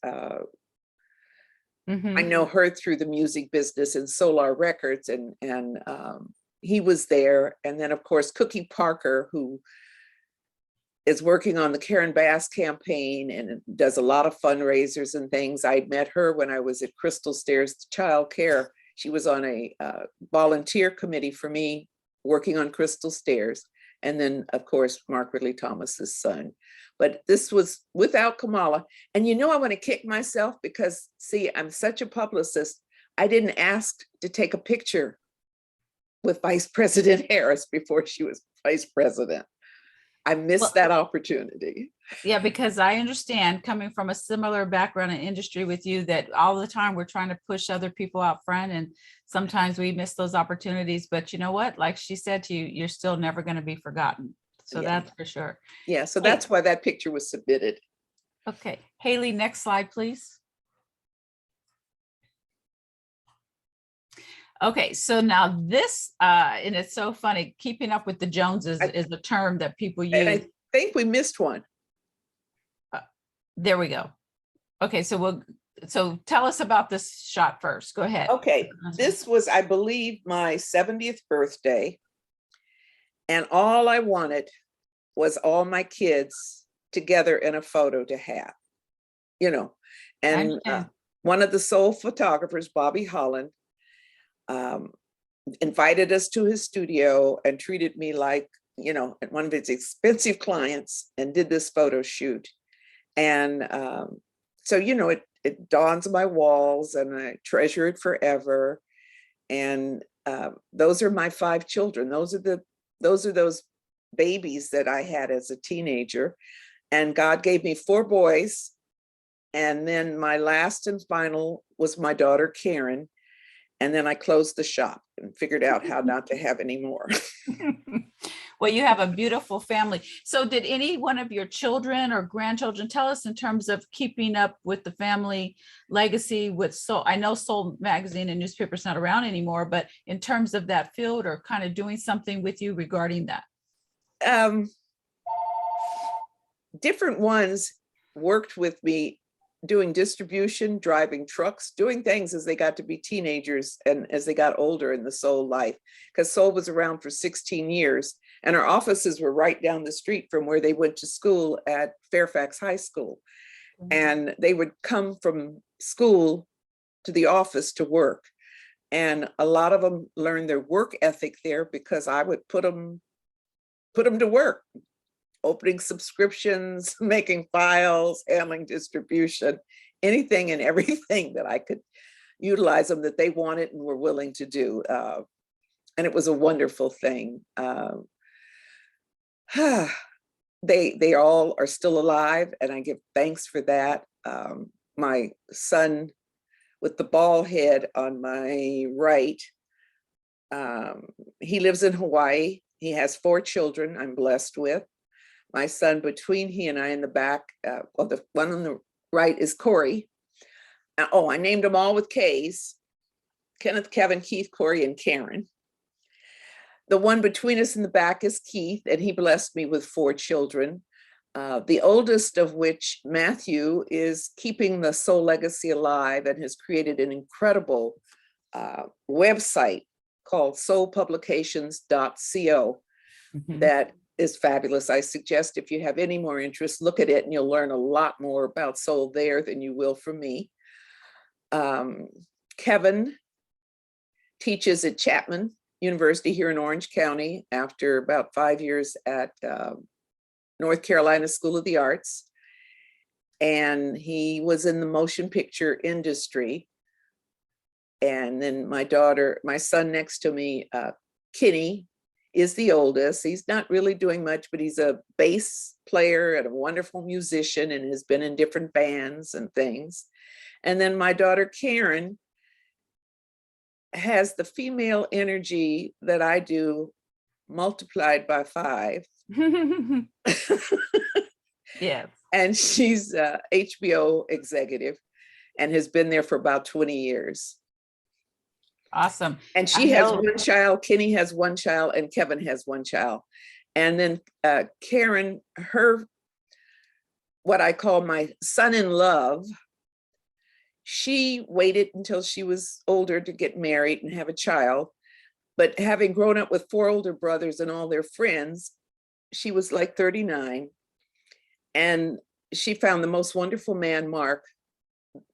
Mm-hmm. I know her through the music business and Solar Records, and he was there. And then of course, Cookie Parker, who is working on the Karen Bass campaign and does a lot of fundraisers and things. I met her when I was at Crystal Stairs Child Care. She was on a volunteer committee for me working on Crystal Stairs. And then of course, Mark Ridley Thomas's son. But this was without Kamala. And I want to kick myself because see, I'm such a publicist. I didn't ask to take a picture with Vice President Harris before she was vice president. I missed that opportunity. Yeah, because I understand, coming from a similar background in industry with you, that all the time we're trying to push other people out front, and sometimes we miss those opportunities. But you know what? Like she said to you, you're still never going to be forgotten. So Yeah. That's for sure. Yeah, so that's why that picture was submitted. Okay, Haley, next slide, please. Okay, so now this, and it's so funny, keeping up with the Joneses is a term that people use. And I think we missed one. There we go. Okay, so tell us about this shot first. Go ahead. Okay, this was, I believe, my 70th birthday. And all I wanted was all my kids together in a photo to have, and one of the sole photographers, Bobby Holland, invited us to his studio and treated me like, one of his expensive clients, and did this photo shoot. And so, it dawns on my walls and I treasure it forever. And those are my 5 children. Those are those babies that I had as a teenager. And God gave me 4 boys. And then my last and final was my daughter, Karen. And then I closed the shop and figured out how not to have any more. Well, you have a beautiful family. So did any one of your children or grandchildren, tell us in terms of keeping up with the family legacy with Soul? I know Soul magazine and newspaper's not around anymore, but in terms of that field, or kind of doing something with you regarding that? Different ones worked with me doing distribution, driving trucks, doing things as they got to be teenagers and as they got older in the Soul life, because Soul was around for 16 years and our offices were right down the street from where they went to school at Fairfax High School. Mm-hmm. And they would come from school to the office to work. And a lot of them learned their work ethic there because I would put them to work, opening subscriptions, making files, handling distribution, anything and everything that I could utilize them that they wanted and were willing to do. And it was a wonderful thing. They all are still alive and I give thanks for that. My son with the bald head on my right, he lives in Hawaii. He has 4 children I'm blessed with. My son between he and I in the back, well, the one on the right is Corey. Oh, I named them all with K's. Kenneth, Kevin, Keith, Corey, and Karen. The one between us in the back is Keith, and he blessed me with 4 children. The oldest of which, Matthew, is keeping the soul legacy alive and has created an incredible website called soulpublications.co that is fabulous. I suggest if you have any more interest, look at it and you'll learn a lot more about soul there than you will from me. Kevin teaches at Chapman University here in Orange County after about 5 years at North Carolina School of the Arts. And he was in the motion picture industry. And then my son next to me, Kenny, is the oldest. He's not really doing much, but he's a bass player and a wonderful musician and has been in different bands and things. And then my daughter, Karen, has the female energy that I do multiplied by 5. Yes. And she's a HBO executive and has been there for about 20 years. Awesome. And she has 1 child, Kenny has 1 child, and Kevin has 1 child. And then Karen, what I call my son-in-love, she waited until she was older to get married and have a child. But having grown up with 4 older brothers and all their friends, she was like 39. And she found the most wonderful man, Mark,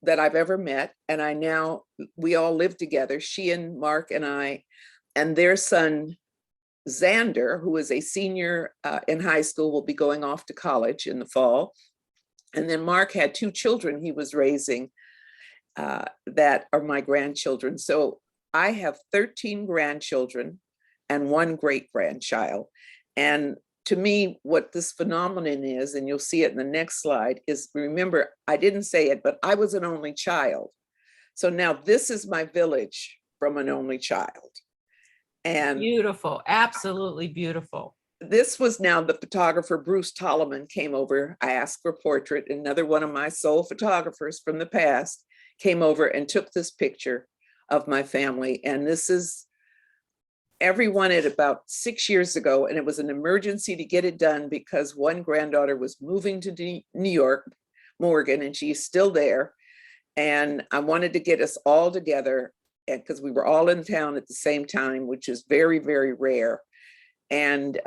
that I've ever met. And we all live together, she and Mark and I, and their son, Xander, who is a senior in high school, will be going off to college in the fall. And then Mark had 2 children he was raising that are my grandchildren. So I have 13 grandchildren and 1 great-grandchild. And to me, what this phenomenon is, and you'll see it in the next slide, is, remember, I didn't say it, but I was an only child. So now this is my village from an only child. And beautiful, absolutely beautiful. This was now the photographer, Bruce Tolleman, came over. I asked for a portrait. Another one of my soul photographers from the past came over and took this picture of my family. And this is everyone at about 6 years ago, and it was an emergency to get it done because 1 granddaughter was moving to New York, Morgan, and she's still there. And I wanted to get us all together because we were all in town at the same time, which is very, very rare. And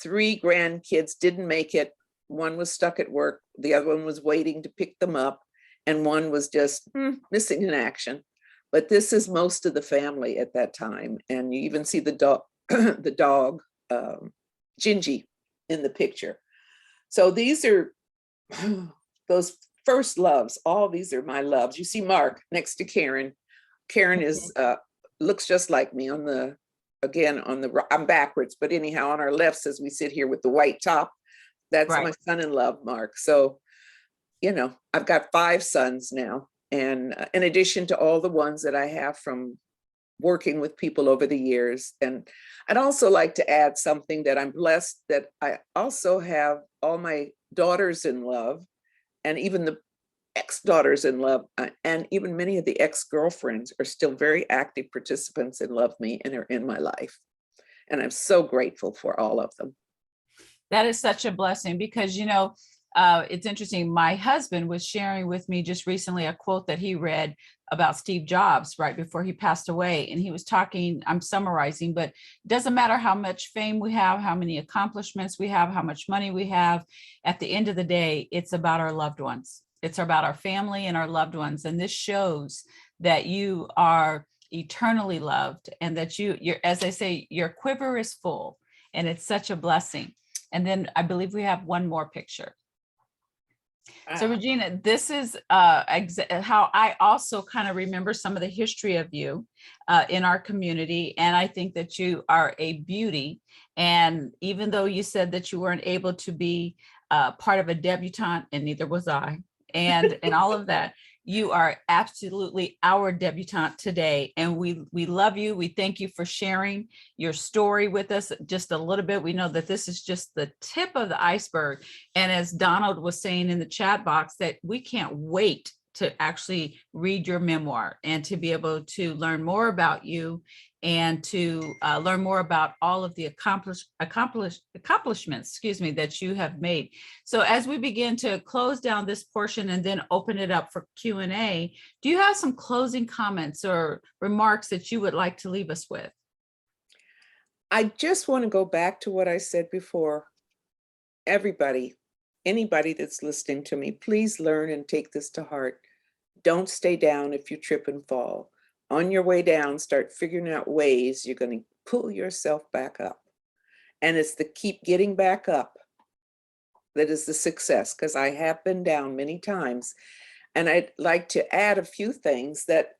3 grandkids didn't make it. 1 was stuck at work. The other one was waiting to pick them up. And 1 was just missing in action. But this is most of the family at that time. And you even see the dog, Gingy, in the picture. So these are those first loves. All these are my loves. You see Mark next to Karen. Karen is looks just like me on the, again, on the, I'm backwards, but anyhow, on our lefts as we sit here with the white top, that's right. My son-in-law, Mark. So, you know, I've got 5 sons now. And in addition to all the ones that I have from working with people over the years. And I'd also like to add something that I'm blessed that I also have all my daughters in love, and even the ex-daughters in love, and even many of the ex-girlfriends are still very active participants and love me and are in my life. And I'm so grateful for all of them. That is such a blessing because, you know, it's interesting. My husband was sharing with me just recently a quote that he read about Steve Jobs right before he passed away. And he was talking, I'm summarizing, but it doesn't matter how much fame we have, how many accomplishments we have, how much money we have. At the end of the day, it's about our loved ones. It's about our family and our loved ones. And this shows that you are eternally loved and that you're, as they say, your quiver is full. And it's such a blessing. And then I believe we have one more picture. So Regina, this is how I also kind of remember some of the history of you in our community. And I think that you are a beauty. And even though you said that you weren't able to be part of a debutante, and neither was I, and all of that, You are absolutely our debutante today, and we love you. We thank you for sharing your story with us just a little bit. We know that this is just the tip of the iceberg. And as Donald was saying in the chat box, that we can't wait to actually read your memoir and to be able to learn more about you and to learn more about all of the accomplishments, that you have made. So as we begin to close down this portion and then open it up for Q&A, do you have some closing comments or remarks that you would like to leave us with? I just want to go back to what I said before. Everybody, anybody that's listening to me, please learn and take this to heart. Don't stay down if you trip and fall. On your way down, start figuring out ways you're going to pull yourself back up. And it's the keep getting back up that is the success, because I have been down many times. And I'd like to add a few things that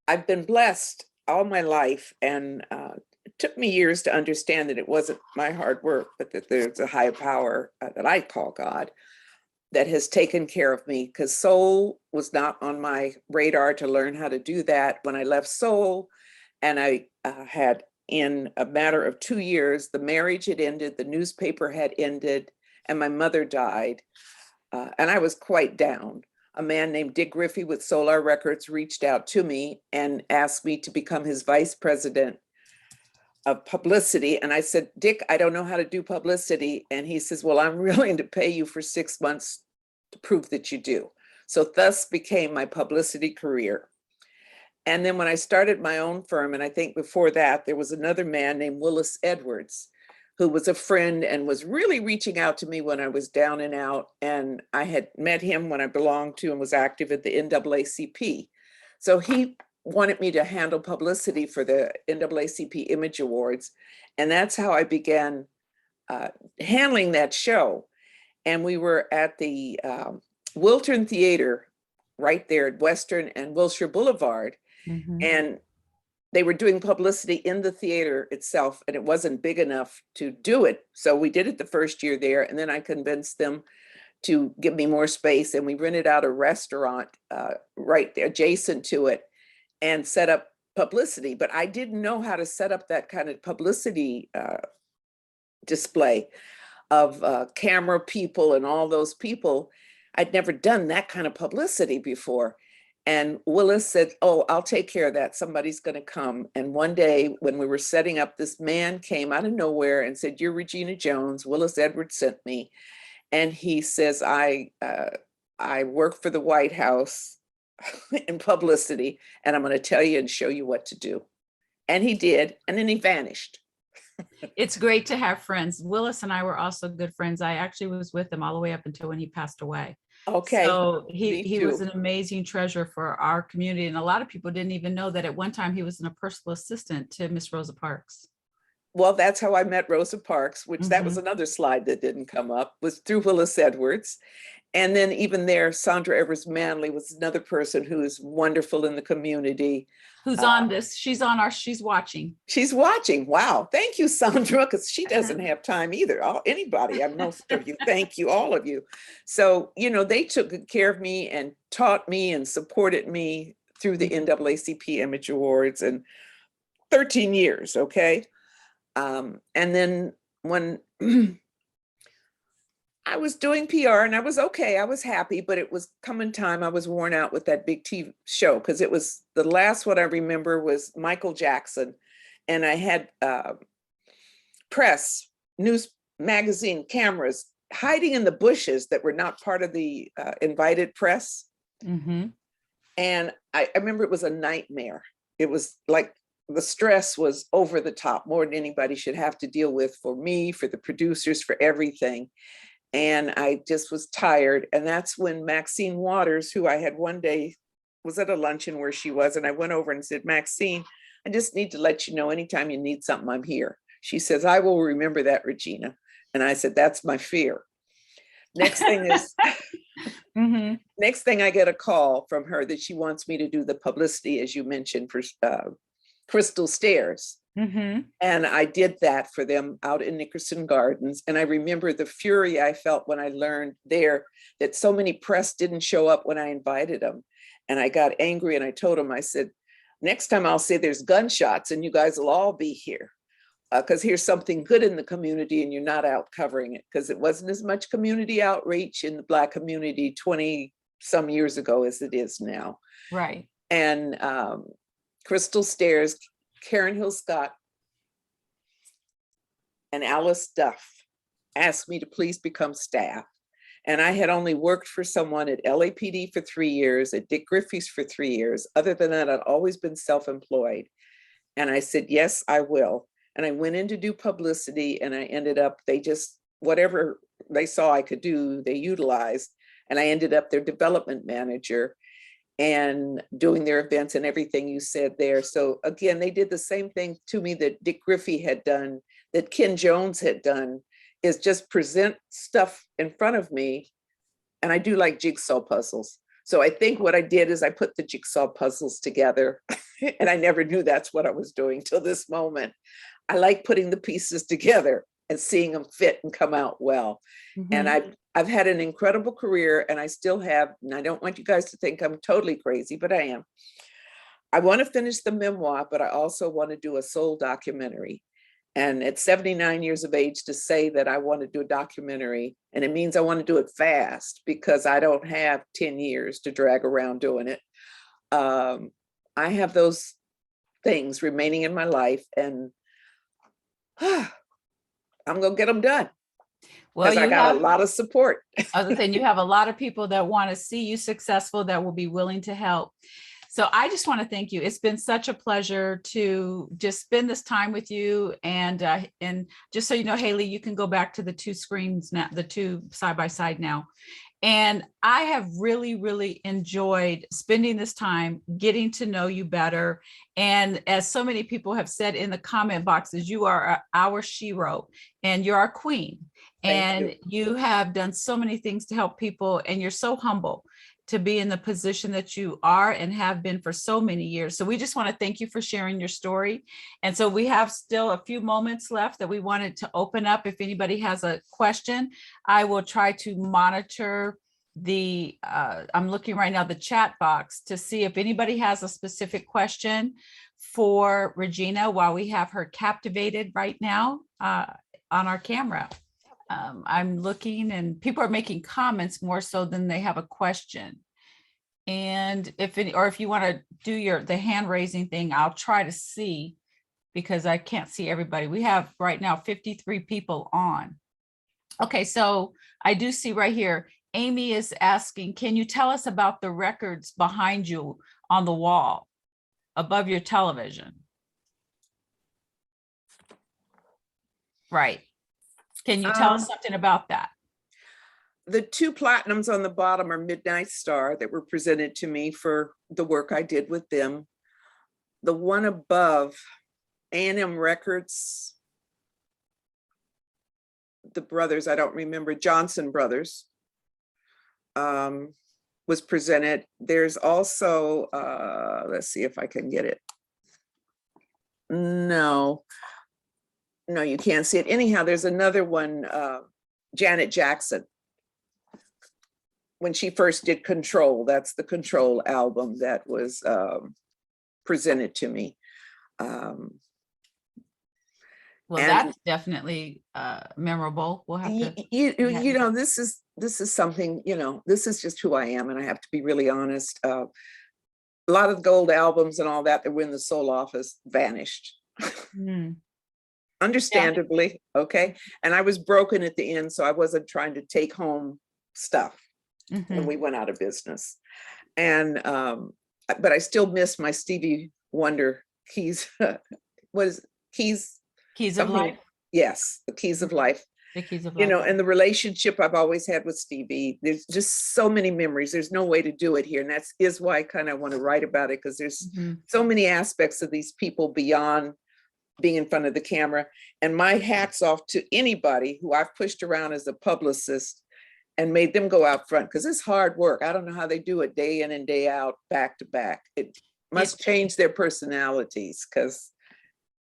I've been blessed all my life. And it took me years to understand that it wasn't my hard work, but that there's a higher power that I call God that has taken care of me, because soul was not on my radar to learn how to do that when I left soul. And I had, in a matter of 2 years, the marriage had ended, the newspaper had ended, and my mother died. And I was quite down. A man named Dick Griffey with Solar Records reached out to me and asked me to become his vice president of publicity. And I said, Dick, I don't know how to do publicity. And he says, well, I'm willing to pay you for 6 months to prove that you do. So thus became my publicity career. And then when I started my own firm, and I think before that, there was another man named Willis Edwards, who was a friend and was really reaching out to me when I was down and out. And I had met him when I belonged to and was active at the NAACP. So he wanted me to handle publicity for the NAACP Image Awards. And that's how I began handling that show. And we were at the Wiltern Theater right there at Western and Wilshire Boulevard. Mm-hmm. And they were doing publicity in the theater itself, and it wasn't big enough to do it. So we did it the first year there. And then I convinced them to give me more space. And we rented out a restaurant right there adjacent to it and set up publicity. But I didn't know how to set up that kind of publicity display of camera people and all those people. I'd never done that kind of publicity before. And Willis said, oh, I'll take care of that. Somebody's going to come. And one day when we were setting up, this man came out of nowhere and said, you're Regina Jones. Willis Edwards sent me. And he says, I work for the White House in publicity, and I'm going to tell you and show you what to do. And he did. And then he vanished. It's great to have friends. Willis and I were also good friends. I actually was with him all the way up until when he passed away. Okay. So he was an amazing treasure for our community. And a lot of people didn't even know that at one time he was a personal assistant to Miss Rosa Parks. Well, that's how I met Rosa Parks, which that was another slide that didn't come up, was through Willis Edwards. And then even there, Sandra Evers Manley was another person who is wonderful in the community. Who's on this? She's watching. She's watching. Wow. Thank you, Sandra, because she doesn't have time either. Anybody, most of you, thank you, all of you. So, they took good care of me and taught me and supported me through the NAACP Image Awards and 13 years, okay? And then when I was doing PR and I was okay, I was happy, but it was coming time. I was worn out with that big TV show, because it was the last one I remember was Michael Jackson. And I had press, news magazine cameras hiding in the bushes that were not part of the invited press. Mm-hmm. And I remember it was a nightmare. It was like the stress was over the top, more than anybody should have to deal with, for me, for the producers, for everything. And I just was tired. And that's when Maxine Waters, who I had one day was at a luncheon where she was, and I went over and said, Maxine, I just need to let you know, anytime you need something, I'm here. She says, I will remember that, Regina. And I said, that's my fear. Next thing is, next thing I get a call from her that she wants me to do the publicity, as you mentioned, for Crystal Stairs. Mm-hmm. And I did that for them out in Nickerson Gardens. And I remember the fury I felt when I learned there that so many press didn't show up when I invited them. And I got angry and I told him, I said, next time I'll say there's gunshots and you guys will all be here. Because here's something good in the community and you're not out covering it, because it wasn't as much community outreach in the Black community 20 some years ago as it is now. Right. And Crystal Stairs, Karen Hill Scott, and Alice Duff asked me to please become staff. And I had only worked for someone at LAPD for 3 years, at Dick Griffey's for 3 years. Other than that, I'd always been self-employed. And I said, yes, I will. And I went in to do publicity and I ended up, they just, whatever they saw I could do, they utilized. And I ended up their development manager and doing their events and everything you said there. So again, they did the same thing to me that Dick Griffey had done, that Ken Jones had done, is just present stuff in front of me. And I do like jigsaw puzzles. So I think what I did is I put the jigsaw puzzles together and I never knew that's what I was doing till this moment. I like putting the pieces together and seeing them fit and come out well. And I've had an incredible career and I still have, and I don't want you guys to think I'm totally crazy, but I am. I want to finish the memoir, but I also want to do a soul documentary. And at 79 years of age, to say that I want to do a documentary, and it means I want to do it fast because I don't have 10 years to drag around doing it. I have those things remaining in my life and I'm going to get them done. Well, I got a lot of support. Other than you have a lot of people that want to see you successful that will be willing to help. So I just want to thank you. It's been such a pleasure to just spend this time with you. And just so you know, Haley, you can go back to the two screens now, the two side by side now. And I have really, really enjoyed spending this time getting to know you better. And as so many people have said in the comment boxes, you are our shero and you're our queen. And you have done so many things to help people. And you're so humble to be in the position that you are and have been for so many years. So we just want to thank you for sharing your story. And so we have still a few moments left that we wanted to open up. If anybody has a question, I will try to monitor the, I'm looking right now, the chat box to see if anybody has a specific question for Regina while we have her captivated right now on our camera. I'm looking and people are making comments more so than they have a question. And if you want to do the hand raising thing, I'll try to see because I can't see everybody. We have right now 53 people on. Okay, so I do see right here, Amy is asking, can you tell us about the records behind you on the wall above your television? Right. Can you tell us something about that? The 2 platinums on the bottom are Midnight Star that were presented to me for the work I did with them. The one above, A&M Records, the brothers, I don't remember, Johnson Brothers, was presented. There's also, let's see if I can get it. No, you can't see it. Anyhow, there's another one, Janet Jackson. When she first did Control, that's the Control album that was presented to me. Well, that's definitely memorable. We'll have to. You know, this is something, you know, this is just who I am, and I have to be really honest. A lot of gold albums and all that were in the Soul Office vanished. Understandably, okay. And I was broken at the end, so I wasn't trying to take home stuff when we went out of business. And but I still miss my Stevie Wonder keys. What is keys? Keys of Life. Yes, the Keys of Life. The Keys of Life. You know, and the relationship I've always had with Stevie, there's just so many memories. There's no way to do it here. And that is why I kind of want to write about it, because there's so many aspects of these people beyond being in front of the camera. And my hat's off to anybody who I've pushed around as a publicist and made them go out front, because it's hard work. I don't know how they do it day in and day out, back to back. It must change their personalities, because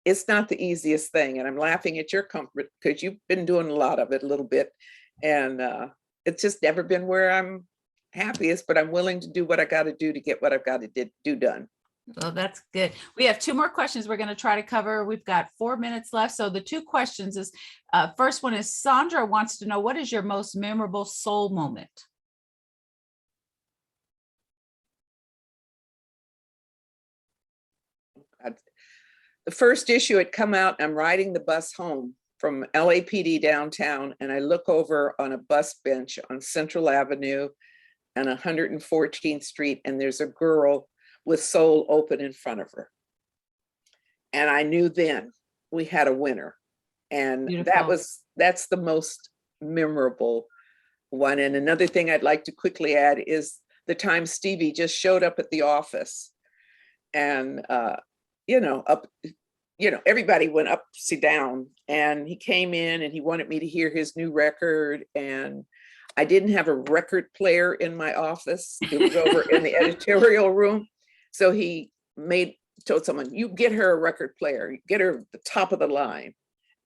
it's not the easiest thing. And I'm laughing at your comfort because you've been doing a lot of it a little bit. And it's just never been where I'm happiest, but I'm willing to do what I got to do to get what I've got to do done. Well, that's good. We have two more questions we're going to try to cover. We've got 4 minutes left. So the two questions is, first one is Sandra wants to know, what is your most memorable soul moment? The first issue had come out, and I'm riding the bus home from LAPD downtown, and I look over on a bus bench on Central Avenue and 114th Street, and there's a girl with soul open in front of her. And I knew then we had a winner. And Beautiful. that's the most memorable one. And another thing I'd like to quickly add is the time Stevie just showed up at the office, and everybody went upside down, and he came in and he wanted me to hear his new record. And I didn't have a record player in my office. It was over in the editorial room. So he told someone, you get her a record player, get her the top of the line.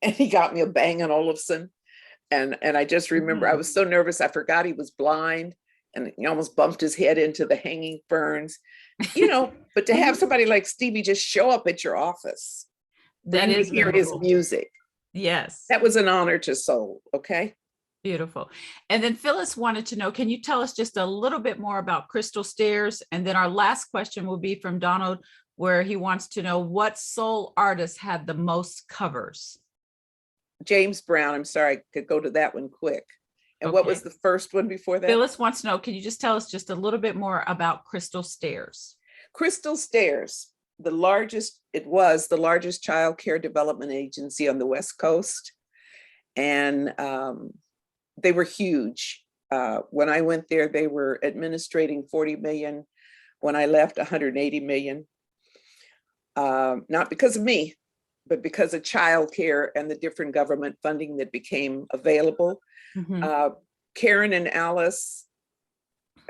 And he got me a Bang & Olufsen. And I just remember I was so nervous. I forgot he was blind, and he almost bumped his head into the hanging ferns, but to have somebody like Stevie just show up at your office, that is hear his music. Yes. That was an honor to soul. Okay. Beautiful. And then Phyllis wanted to know, can you tell us just a little bit more about Crystal Stairs? And then our last question will be from Donald, where he wants to know what soul artist had the most covers? James Brown. I'm sorry, I could go to that one quick. And what was the first one before that? Phyllis wants to know, can you just tell us just a little bit more about Crystal Stairs? Crystal Stairs, it was the largest child care development agency on the West Coast. And they were huge. When I went there, they were administrating 40 million. When I left, 180 million. Not because of me, but because of childcare and the different government funding that became available. Karen and Alice,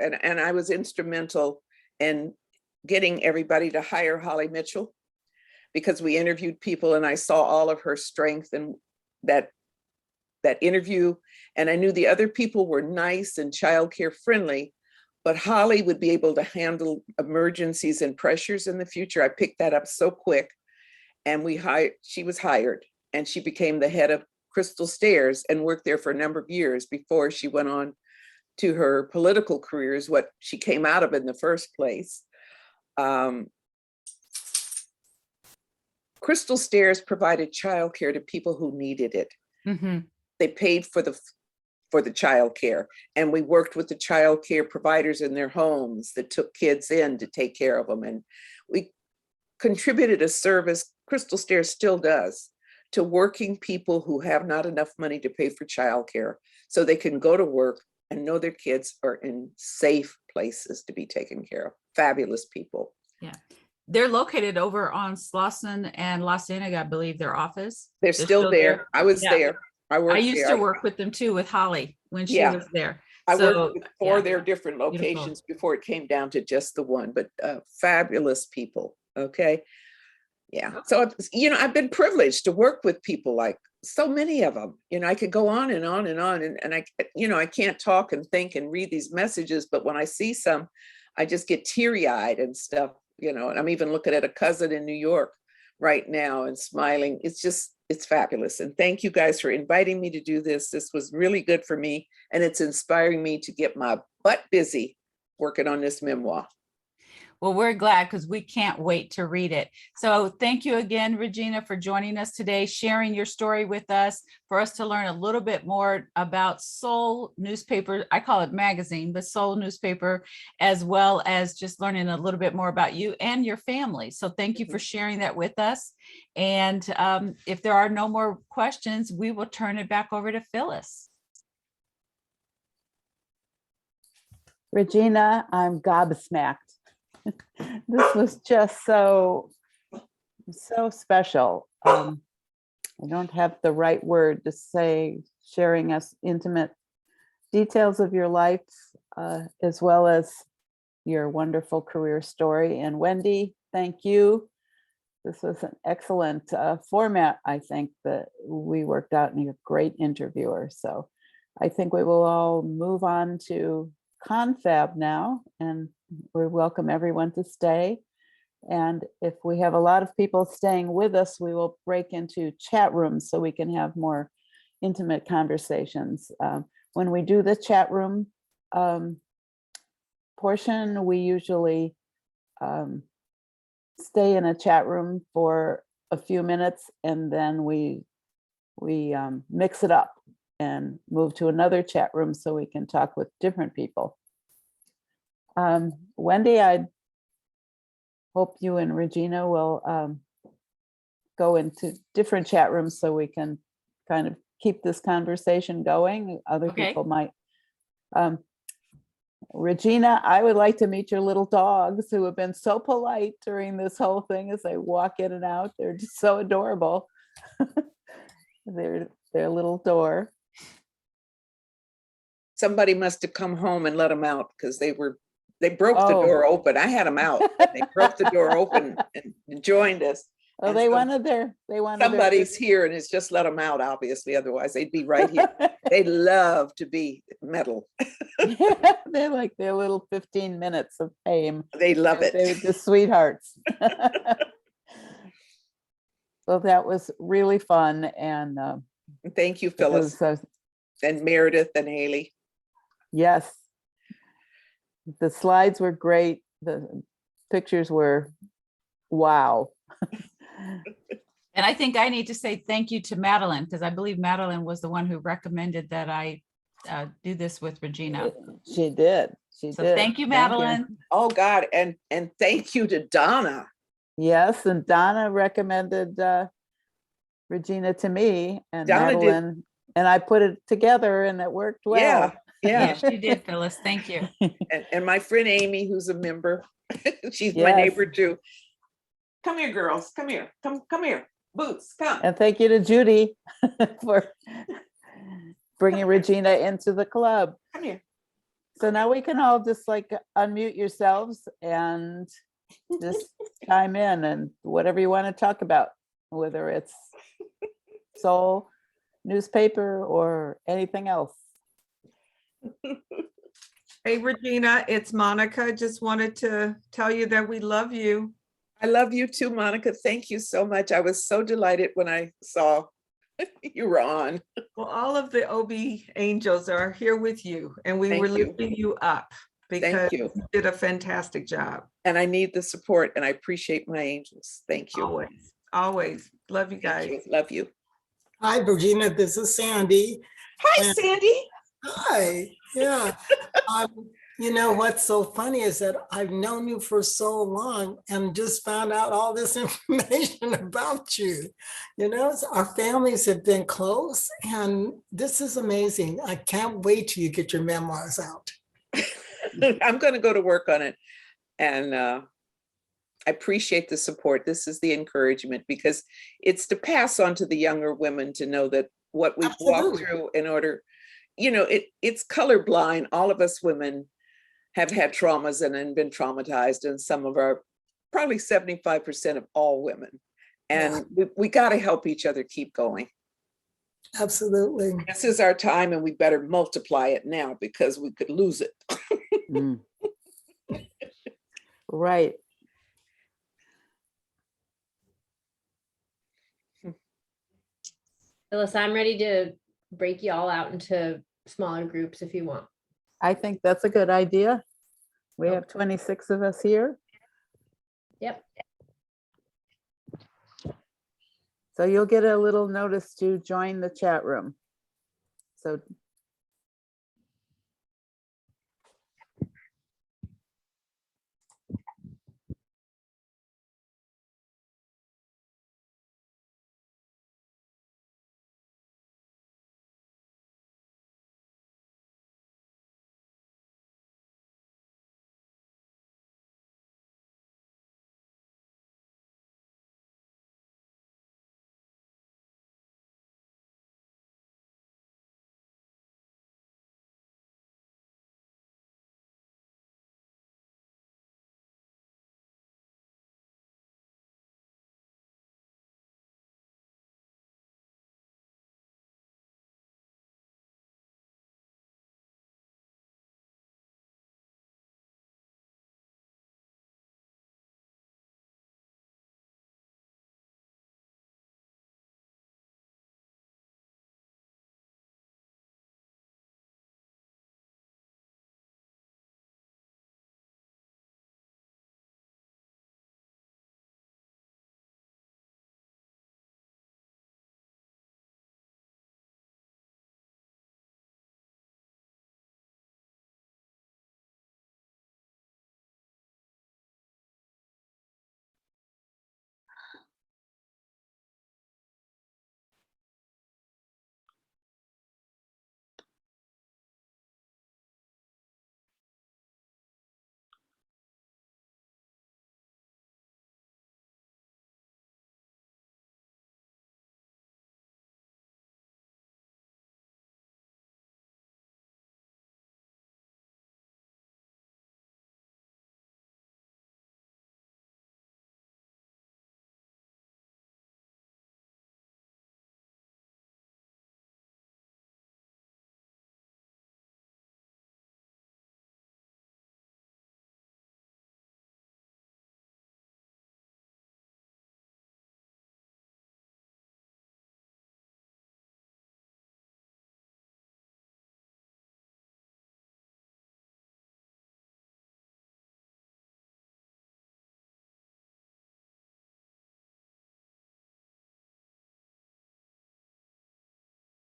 and I was instrumental in getting everybody to hire Holly Mitchell, because we interviewed people and I saw all of her strength in that interview. And I knew the other people were nice and childcare friendly, but Holly would be able to handle emergencies and pressures in the future. I picked that up so quick, and she was hired, and she became the head of Crystal Stairs and worked there for a number of years before she went on to her political career, is what she came out of in the first place. Crystal Stairs provided childcare to people who needed it. They paid for the childcare, and we worked with the childcare providers in their homes that took kids in to take care of them. And we contributed a service, Crystal Stairs still does, to working people who have not enough money to pay for childcare, so they can go to work and know their kids are in safe places to be taken care of. Fabulous people. Yeah. They're located over on Slauson and Los Angeles, I believe, their office. They're still there. I was there. I used to work with them too, with Holly when she was there. I worked with 4 of their different locations before it came down to just the one, but fabulous people. Okay. Yeah. So, I've been privileged to work with people like so many of them. I could go on and on and on. And I can't talk and think and read these messages, but when I see some, I just get teary-eyed and stuff, and I'm even looking at a cousin in New York right now and smiling. It's fabulous. And thank you guys for inviting me to do this. This was really good for me, and it's inspiring me to get my butt busy working on this memoir. Well, we're glad, because we can't wait to read it. So thank you again, Regina, for joining us today, sharing your story with us, for us to learn a little bit more about Soul newspaper. I call it magazine, but Soul newspaper, as well as just learning a little bit more about you and your family. So thank you for sharing that with us. And if there are no more questions, we will turn it back over to Phyllis. Regina, I'm gobsmacked. This was just so special. I don't have the right word to say, sharing us intimate details of your life, as well as your wonderful career story. And Wendy, thank you. This was an excellent format, I think, that we worked out, and you're a great interviewer. So I think we will all move on to confab now, and we welcome everyone to stay. And if we have a lot of people staying with us, we will break into chat rooms so we can have more intimate conversations. When we do the chat room portion, we usually stay in a chat room for a few minutes, and then we mix it up and move to another chat room so we can talk with different people. Wendy, I hope you and Regina will go into different chat rooms so we can kind of keep this conversation going. Other Okay. people might. Regina, I would like to meet your little dogs who have been so polite during this whole thing as they walk in and out. They're just so adorable. Their little door. Somebody must have come home and let them out because they broke the Oh. door open. I had them out. They broke the door open and joined us. Oh, And they so wanted their. somebody's here and it's just let them out, obviously. Otherwise, they'd be right here. They love to be metal. They're like their little 15 minutes of fame. They love it. They're the sweethearts. Well, that was really fun, and Thank you, it Phyllis, was, and Meredith and Haley. yes, the slides were great. The pictures were wow. And I think I need to say thank you to Madeline, because I believe Madeline was the one who recommended that I do this with Regina. She did. She So did. thank you, Madeline. Oh God, and thank you to Donna. Yes, and Donna recommended Regina to me, and Donna did. Madeline, and I put it together, and it worked well. Yeah. Yes, you did, Phyllis. Thank you. And my friend Amy, who's a member, she's my Yes. neighbor too. Come here, girls. Come here. Come here. Boots, come. And thank you to Judy for bringing Regina into the club. Come here. So now we can all just like unmute yourselves and just chime in and whatever you want to talk about, whether it's soul, newspaper, or anything else. Hey, Regina, it's Monica. Just wanted to tell you that we love you. I love you too, Monica. Thank you so much. I was so delighted when I saw you were on. Well, all of the OB angels are here with you, and we Thank were you. lifting you up because you. you did a fantastic job. And I need the support and I appreciate my angels. Thank you. Always, always. Love you Thank guys. you. Love you. Hi, Regina. This is Sandy. Hi, And- Sandy. Hi. Yeah. You know what's so funny is that I've known you for so long and just found out all this information about you. You know, our families have been close, and this is amazing. I can't wait till you get your memoirs out. I'm going to go to work on it. And I appreciate the support. This is the encouragement because it's to pass on to the younger women to know that what we've walked Absolutely. through in order, you know, it's colorblind. All of us women have had traumas and then been traumatized, and some of our, probably 75% of all women. And we got to help each other keep going. Absolutely. This is our time and we better multiply it now because we could lose it. Mm. Right. Phyllis, I'm ready to break you all out into smaller groups if you want. I think that's a good idea. We have 26 of us here. Yep. So you'll get a little notice to join the chat room. So